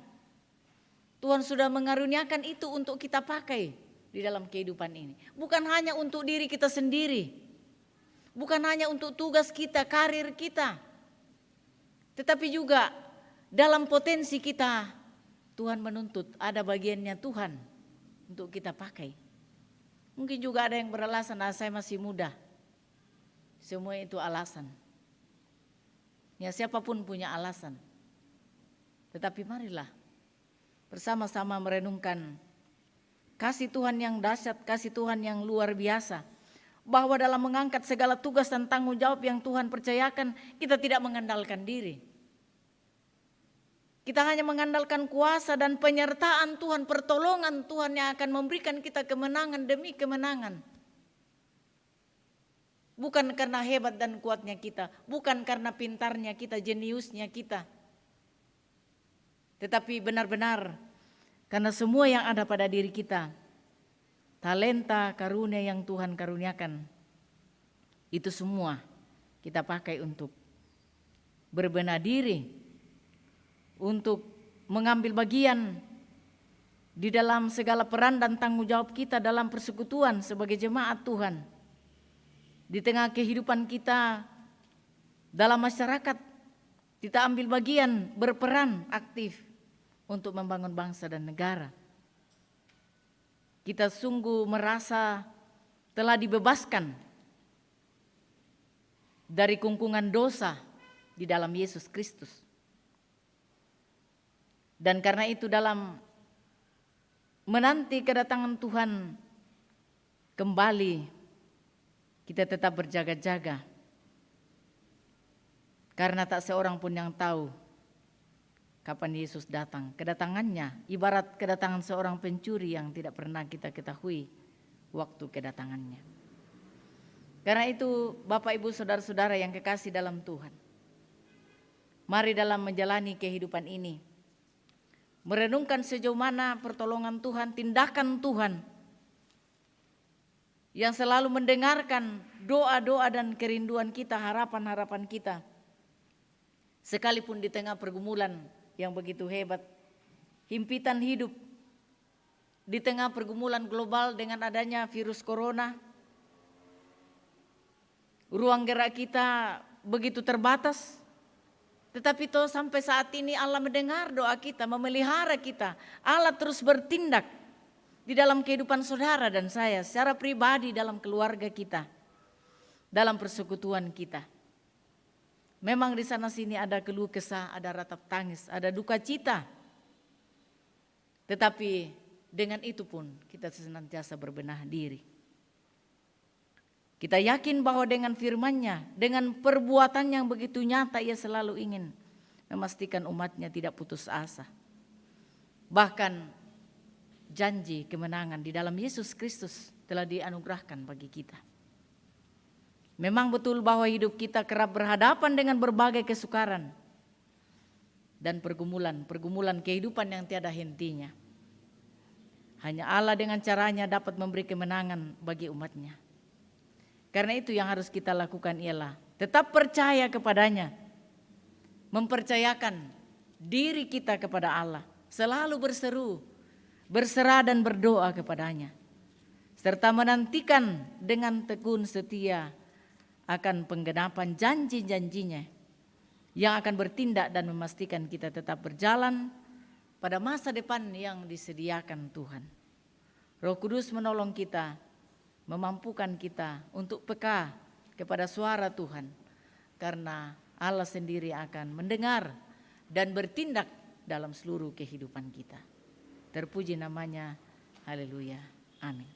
Tuhan sudah mengaruniakan itu untuk kita pakai di dalam kehidupan ini. Bukan hanya untuk diri kita sendiri, bukan hanya untuk tugas kita, karir kita, tetapi juga dalam potensi kita. Tuhan menuntut, ada bagiannya Tuhan untuk kita pakai. Mungkin juga ada yang beralasan, nah saya masih muda. Semua itu alasan. Ya siapapun punya alasan. Tetapi marilah bersama-sama merenungkan kasih Tuhan yang dahsyat, kasih Tuhan yang luar biasa. Bahwa dalam mengangkat segala tugas dan tanggung jawab yang Tuhan percayakan, kita tidak mengandalkan diri. Kita hanya mengandalkan kuasa dan penyertaan Tuhan, pertolongan Tuhan yang akan memberikan kita kemenangan demi kemenangan. Bukan karena hebat dan kuatnya kita, bukan karena pintarnya kita, jeniusnya kita. Tetapi benar-benar karena semua yang ada pada diri kita, talenta, karunia yang Tuhan karuniakan, itu semua kita pakai untuk berbenah diri, untuk mengambil bagian di dalam segala peran dan tanggung jawab kita dalam persekutuan sebagai jemaat Tuhan. Di tengah kehidupan kita dalam masyarakat, kita ambil bagian, berperan aktif untuk membangun bangsa dan negara. Kita sungguh merasa telah dibebaskan dari kungkungan dosa di dalam Yesus Kristus. Dan karena itu dalam menanti kedatangan Tuhan kembali, kita tetap berjaga-jaga. Karena tak seorang pun yang tahu kapan Yesus datang. Kedatangannya ibarat kedatangan seorang pencuri yang tidak pernah kita ketahui waktu kedatangannya. Karena itu Bapak Ibu Saudara-saudara yang kekasih dalam Tuhan, mari dalam menjalani kehidupan ini merenungkan sejauh mana pertolongan Tuhan, tindakan Tuhan yang selalu mendengarkan doa-doa dan kerinduan kita, harapan-harapan kita. Sekalipun di tengah pergumulan yang begitu hebat, himpitan hidup, di tengah pergumulan global dengan adanya virus corona, ruang gerak kita begitu terbatas. Tetapi toh sampai saat ini Allah mendengar doa kita, memelihara kita. Allah terus bertindak di dalam kehidupan saudara dan saya secara pribadi, dalam keluarga kita, dalam persekutuan kita. Memang di sana sini ada keluh kesah, ada ratap tangis, ada duka cita. Tetapi dengan itu pun kita senantiasa berbenah diri. Kita yakin bahwa dengan firman-Nya, dengan perbuatan yang begitu nyata, Ia selalu ingin memastikan umat-Nya tidak putus asa. Bahkan janji kemenangan di dalam Yesus Kristus telah dianugerahkan bagi kita. Memang betul bahwa hidup kita kerap berhadapan dengan berbagai kesukaran dan pergumulan kehidupan yang tiada hentinya. Hanya Allah dengan caranya dapat memberi kemenangan bagi umat-Nya. Karena itu yang harus kita lakukan ialah tetap percaya kepadanya, mempercayakan diri kita kepada Allah, selalu berseru, berserah dan berdoa kepadanya, serta menantikan dengan tekun setia akan penggenapan janji-janjinya yang akan bertindak dan memastikan kita tetap berjalan pada masa depan yang disediakan Tuhan. Roh Kudus menolong kita, memampukan kita untuk peka kepada suara Tuhan, karena Allah sendiri akan mendengar dan bertindak dalam seluruh kehidupan kita. Terpuji namanya, haleluya, amin.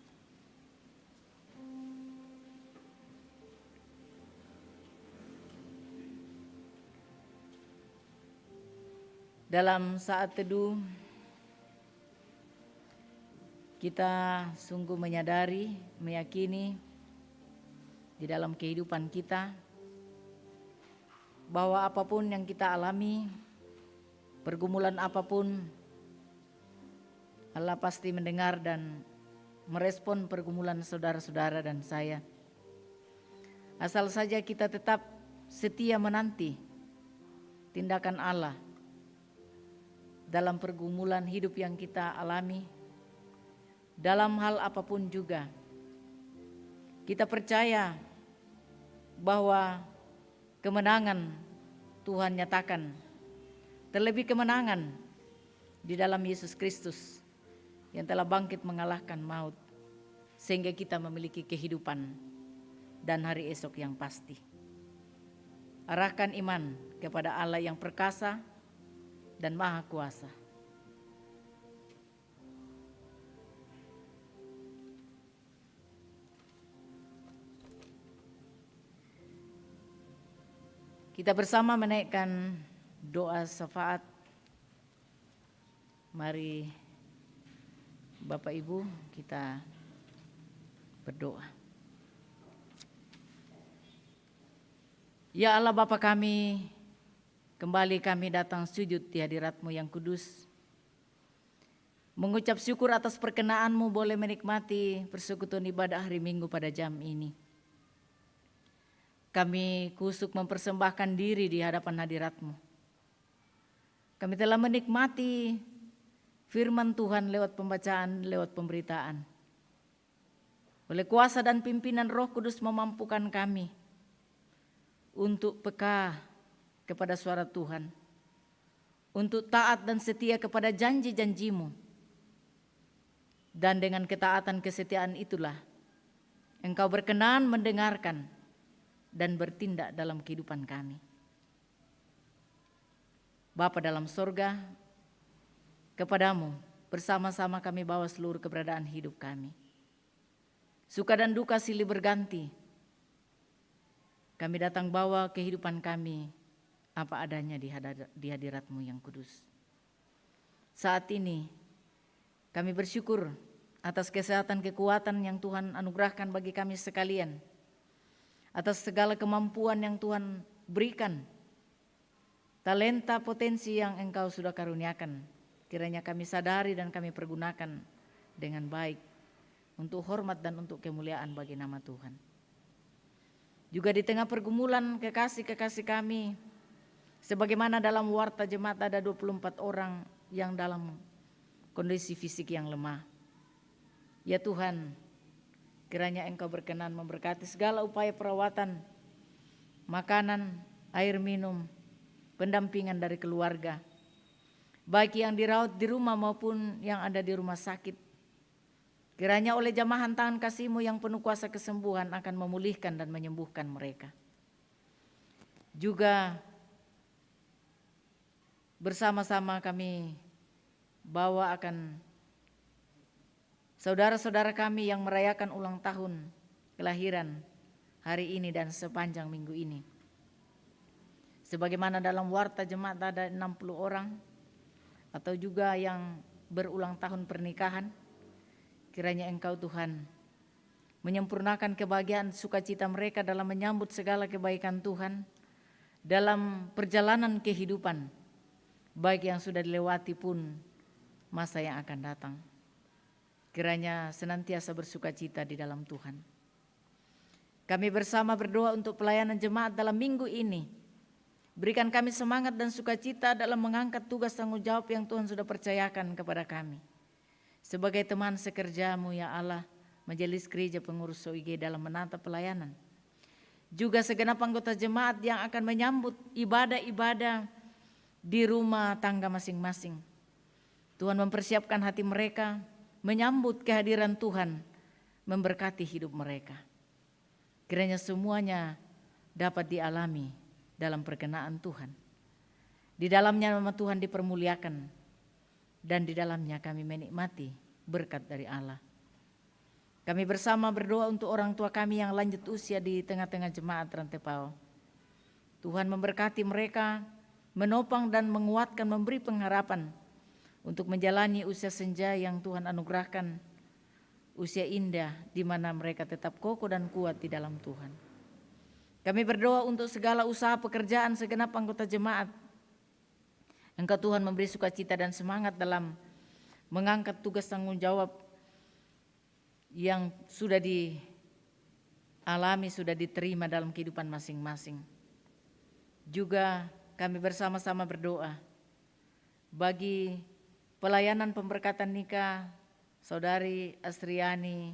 Dalam saat teduh, kita sungguh menyadari, meyakini di dalam kehidupan kita bahwa apapun yang kita alami, pergumulan apapun, Allah pasti mendengar dan merespon pergumulan saudara-saudara dan saya. Asal saja kita tetap setia menanti tindakan Allah dalam pergumulan hidup yang kita alami. Dalam hal apapun juga, kita percaya bahwa kemenangan Tuhan nyatakan, terlebih kemenangan di dalam Yesus Kristus yang telah bangkit mengalahkan maut, sehingga kita memiliki kehidupan dan hari esok yang pasti. Arahkan iman kepada Allah yang perkasa dan maha kuasa. Kita bersama menaikkan doa syafaat. Mari Bapak Ibu kita berdoa. Ya Allah Bapa kami, kembali kami datang sujud di hadirat-Mu yang kudus. Mengucap syukur atas perkenan-Mu boleh menikmati persekutuan ibadah hari Minggu pada jam ini. Kami kusuk mempersembahkan diri di hadapan hadirat-Mu. Kami telah menikmati firman Tuhan lewat pembacaan, lewat pemberitaan. Oleh kuasa dan pimpinan Roh Kudus memampukan kami untuk peka kepada suara Tuhan, untuk taat dan setia kepada janji-janji-Mu. Dan dengan ketaatan kesetiaan itulah Engkau berkenan mendengarkan dan bertindak dalam kehidupan kami. Bapa dalam sorga, kepadamu bersama-sama kami bawa seluruh keberadaan hidup kami. Suka dan duka silih berganti. Kami datang bawa kehidupan kami apa adanya di hadirat-Mu yang kudus. Saat ini kami bersyukur atas kesehatan kekuatan yang Tuhan anugerahkan bagi kami sekalian, atas segala kemampuan yang Tuhan berikan, talenta potensi yang Engkau sudah karuniakan. Kiranya kami sadari dan kami pergunakan dengan baik untuk hormat dan untuk kemuliaan bagi nama Tuhan. Juga di tengah pergumulan kekasih-kekasih kami, sebagaimana dalam warta jemaat ada 24 orang yang dalam kondisi fisik yang lemah. Ya Tuhan, kiranya Engkau berkenan memberkati segala upaya perawatan, makanan, air minum, pendampingan dari keluarga, baik yang dirawat di rumah maupun yang ada di rumah sakit. Kiranya oleh jamahan tangan kasih-Mu yang penuh kuasa kesembuhan akan memulihkan dan menyembuhkan mereka. Juga bersama-sama kami bawa akan saudara-saudara kami yang merayakan ulang tahun kelahiran hari ini dan sepanjang minggu ini. Sebagaimana dalam warta jemaat ada 60 orang atau juga yang berulang tahun pernikahan, kiranya Engkau Tuhan menyempurnakan kebahagiaan sukacita mereka dalam menyambut segala kebaikan Tuhan dalam perjalanan kehidupan, baik yang sudah dilewati pun masa yang akan datang. Kiranya senantiasa bersukacita di dalam Tuhan. Kami bersama berdoa untuk pelayanan jemaat dalam minggu ini. Berikan kami semangat dan sukacita dalam mengangkat tugas tanggung jawab yang Tuhan sudah percayakan kepada kami. Sebagai teman sekerja-Mu ya Allah, Majelis Gereja Pengurus OIG dalam menata pelayanan. Juga segenap anggota jemaat yang akan menyambut ibadah-ibadah di rumah tangga masing-masing. Tuhan mempersiapkan hati mereka, menyambut kehadiran Tuhan, memberkati hidup mereka. Kiranya semuanya dapat dialami dalam perkenaan Tuhan. Di dalamnya nama Tuhan dipermuliakan, dan di dalamnya kami menikmati berkat dari Allah. Kami bersama berdoa untuk orang tua kami yang lanjut usia di tengah-tengah jemaat Rantepao. Tuhan memberkati mereka, menopang dan menguatkan, memberi pengharapan untuk menjalani usia senja yang Tuhan anugerahkan, usia indah di mana mereka tetap kokoh dan kuat di dalam Tuhan. Kami berdoa untuk segala usaha pekerjaan segenap anggota jemaat. Engkau Tuhan memberi sukacita dan semangat dalam mengangkat tugas tanggung jawab yang sudah dialami, sudah diterima dalam kehidupan masing-masing. Juga kami bersama-sama berdoa bagi pelayanan pemberkatan nikah Saudari Astriani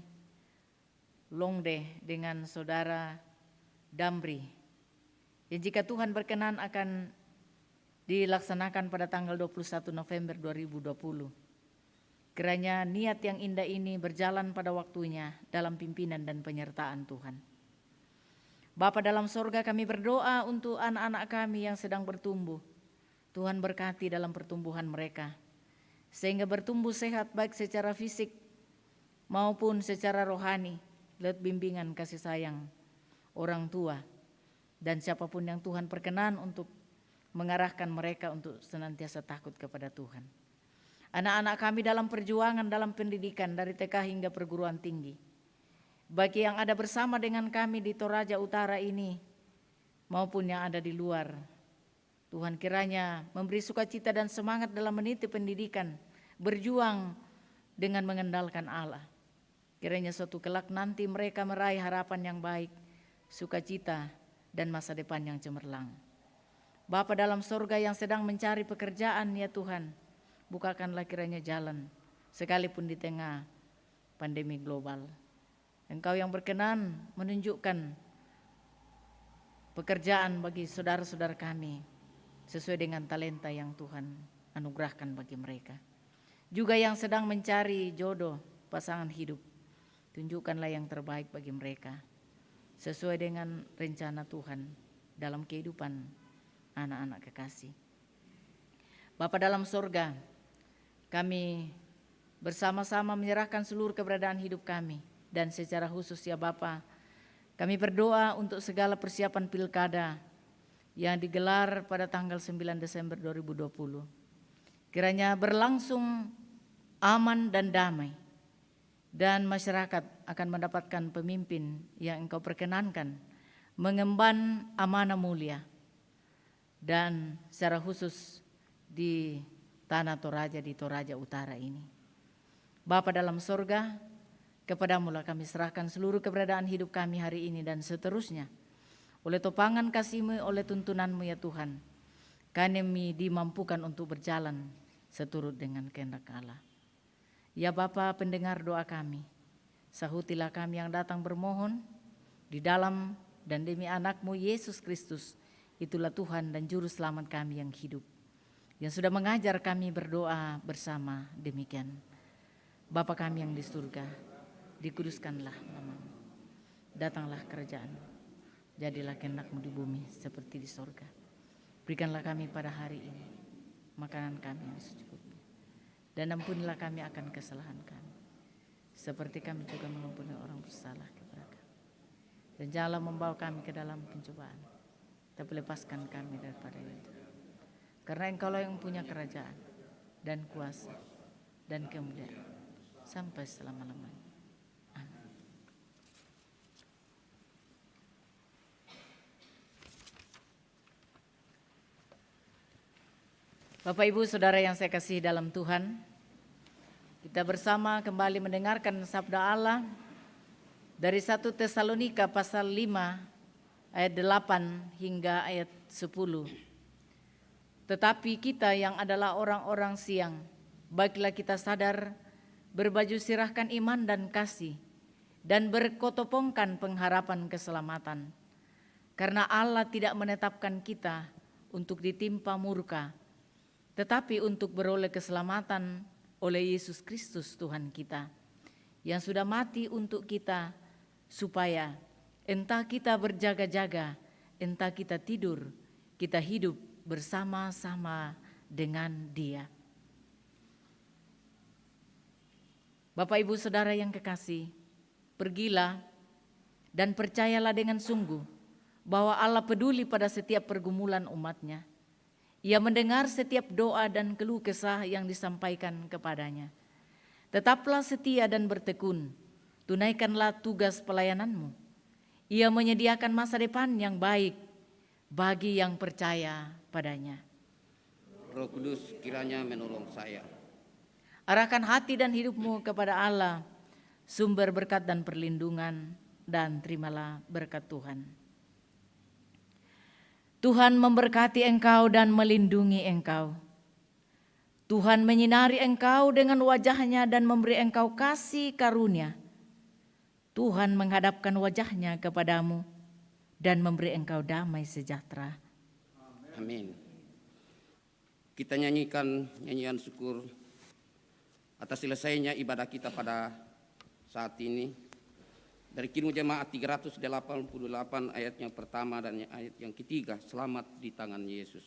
Longde dengan Saudara Damri, yang jika Tuhan berkenan akan dilaksanakan pada tanggal 21 November 2020. Kiranya niat yang indah ini berjalan pada waktunya dalam pimpinan dan penyertaan Tuhan. Bapa dalam sorga, kami berdoa untuk anak-anak kami yang sedang bertumbuh. Tuhan berkati dalam pertumbuhan mereka, sehingga bertumbuh sehat baik secara fisik maupun secara rohani, lewat bimbingan kasih sayang orang tua dan siapapun yang Tuhan perkenan untuk mengarahkan mereka untuk senantiasa takut kepada Tuhan. Anak-anak kami dalam perjuangan dalam pendidikan dari TK hingga perguruan tinggi, bagi yang ada bersama dengan kami di Toraja Utara ini maupun yang ada di luar, Tuhan kiranya memberi sukacita dan semangat dalam meniti pendidikan, berjuang dengan mengandalkan Allah. Kiranya suatu kelak nanti mereka meraih harapan yang baik, sukacita dan masa depan yang cemerlang. Bapa dalam sorga yang sedang mencari pekerjaan ya Tuhan, bukakanlah kiranya jalan sekalipun di tengah pandemi global. Engkau yang berkenan menunjukkan pekerjaan bagi saudara-saudara kami sesuai dengan talenta yang Tuhan anugerahkan bagi mereka. Juga yang sedang mencari jodoh pasangan hidup, tunjukkanlah yang terbaik bagi mereka sesuai dengan rencana Tuhan dalam kehidupan anak-anak kekasih. Bapa dalam sorga, kami bersama-sama menyerahkan seluruh keberadaan hidup kami, dan secara khusus ya Bapa, kami berdoa untuk segala persiapan pilkada yang digelar pada tanggal 9 Desember 2020. Kiranya berlangsung aman dan damai, dan masyarakat akan mendapatkan pemimpin yang Engkau perkenankan mengemban amanah mulia, dan secara khusus di tanah Toraja, di Toraja Utara ini. Bapa dalam sorga, kepadamu-lah kami serahkan seluruh keberadaan hidup kami hari ini dan seterusnya. Oleh topangan kasih-Mu, oleh tuntunan-Mu ya Tuhan, kami dimampukan untuk berjalan seturut dengan kehendak Allah. Ya Bapa, pendengar doa kami, sahutilah kami yang datang bermohon di dalam dan demi anak-Mu Yesus Kristus. Itulah Tuhan dan Juru Selamat kami yang hidup, yang sudah mengajar kami berdoa bersama demikian. Bapa kami yang di surga, dikuduskanlah nama-Mu. Datanglah kerajaan-Mu, jadilah kehendak-Mu di bumi seperti di sorga. Berikanlah kami pada hari ini makanan kami yang secukupnya, dan ampunilah kami akan kesalahan kami, seperti kami juga mengampuni orang bersalah kepada kami. Dan janganlah membawa kami ke dalam pencobaan, tapi lepaskan kami daripada itu. Karena Engkaulah yang punya kerajaan dan kuasa dan kemuliaan sampai selama-lamanya. Amin. Bapak Ibu Saudara yang saya kasihi dalam Tuhan, kita bersama kembali mendengarkan sabda Allah dari 1 Tesalonika pasal 5 ayat 8 hingga ayat 10. Tetapi kita yang adalah orang-orang siang, baiklah kita sadar, berbaju sirahkan iman dan kasih, dan berkotopongkan pengharapan keselamatan. Karena Allah tidak menetapkan kita untuk ditimpa murka, tetapi untuk beroleh keselamatan oleh Yesus Kristus Tuhan kita, yang sudah mati untuk kita, supaya entah kita berjaga-jaga, entah kita tidur, kita hidup bersama-sama dengan Dia. Bapak Ibu Saudara yang kekasih, pergilah dan percayalah dengan sungguh bahwa Allah peduli pada setiap pergumulan umat-Nya. Ia mendengar setiap doa dan keluh kesah yang disampaikan kepadanya. Tetaplah setia dan bertekun, tunaikanlah tugas pelayananmu. Ia menyediakan masa depan yang baik bagi yang percaya padanya. Roh Kudus kiranya menolong saya. Arahkan hati dan hidupmu kepada Allah, sumber berkat dan perlindungan, dan terimalah berkat Tuhan. Tuhan memberkati engkau dan melindungi engkau. Tuhan menyinari engkau dengan wajah-Nya dan memberi engkau kasih karunia. Tuhan menghadapkan wajah-Nya kepadamu dan memberi engkau damai sejahtera. Amin. Kita nyanyikan nyanyian syukur atas selesainya ibadah kita pada saat ini. Dari Kidung Jemaat 388 ayat yang pertama dan ayat yang ketiga, selamat di tangan Yesus.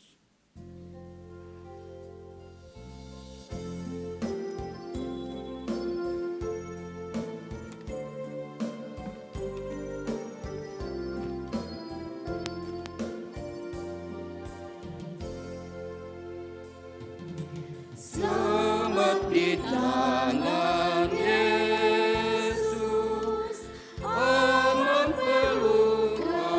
Selamat di tangan Yesus, orang pelukannya.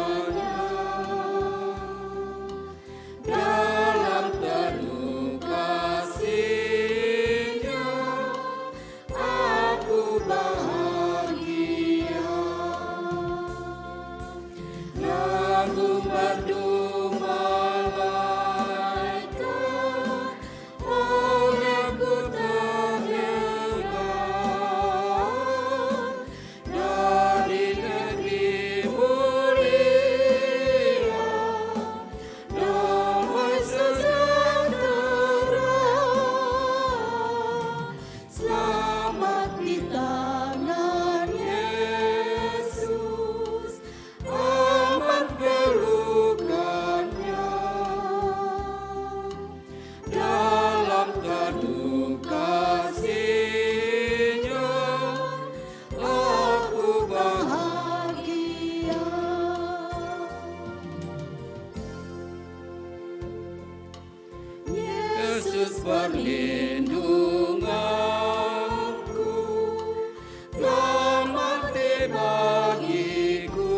bagiku,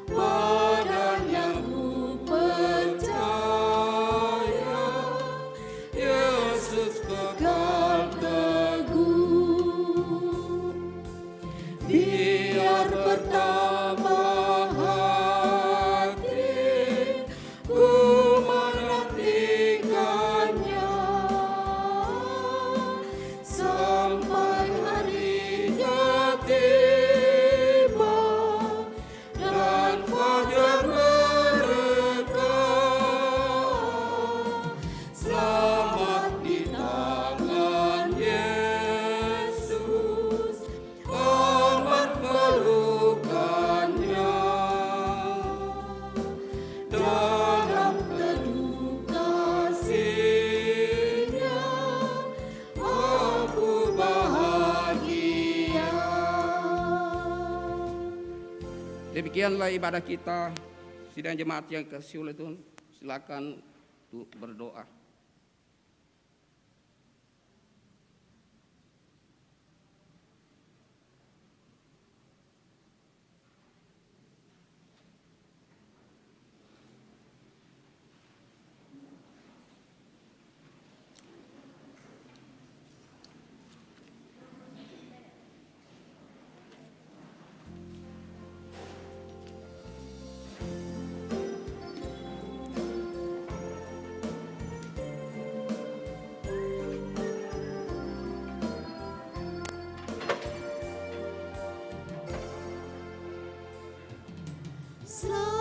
badan yang ku percaya, Yesus kekal teguh. Biar bertambah hati, ku menantikannya sampai harinya tiba dan fajar merekah. Selamat di tangan Yesus, aman pelukannya. Dalam teduh kasih-Nya, aku bahagia. Demikianlah ibadah kita. Sidang jemaat yang kasih oleh Tuhan, silakan untuk berdoa. Selamat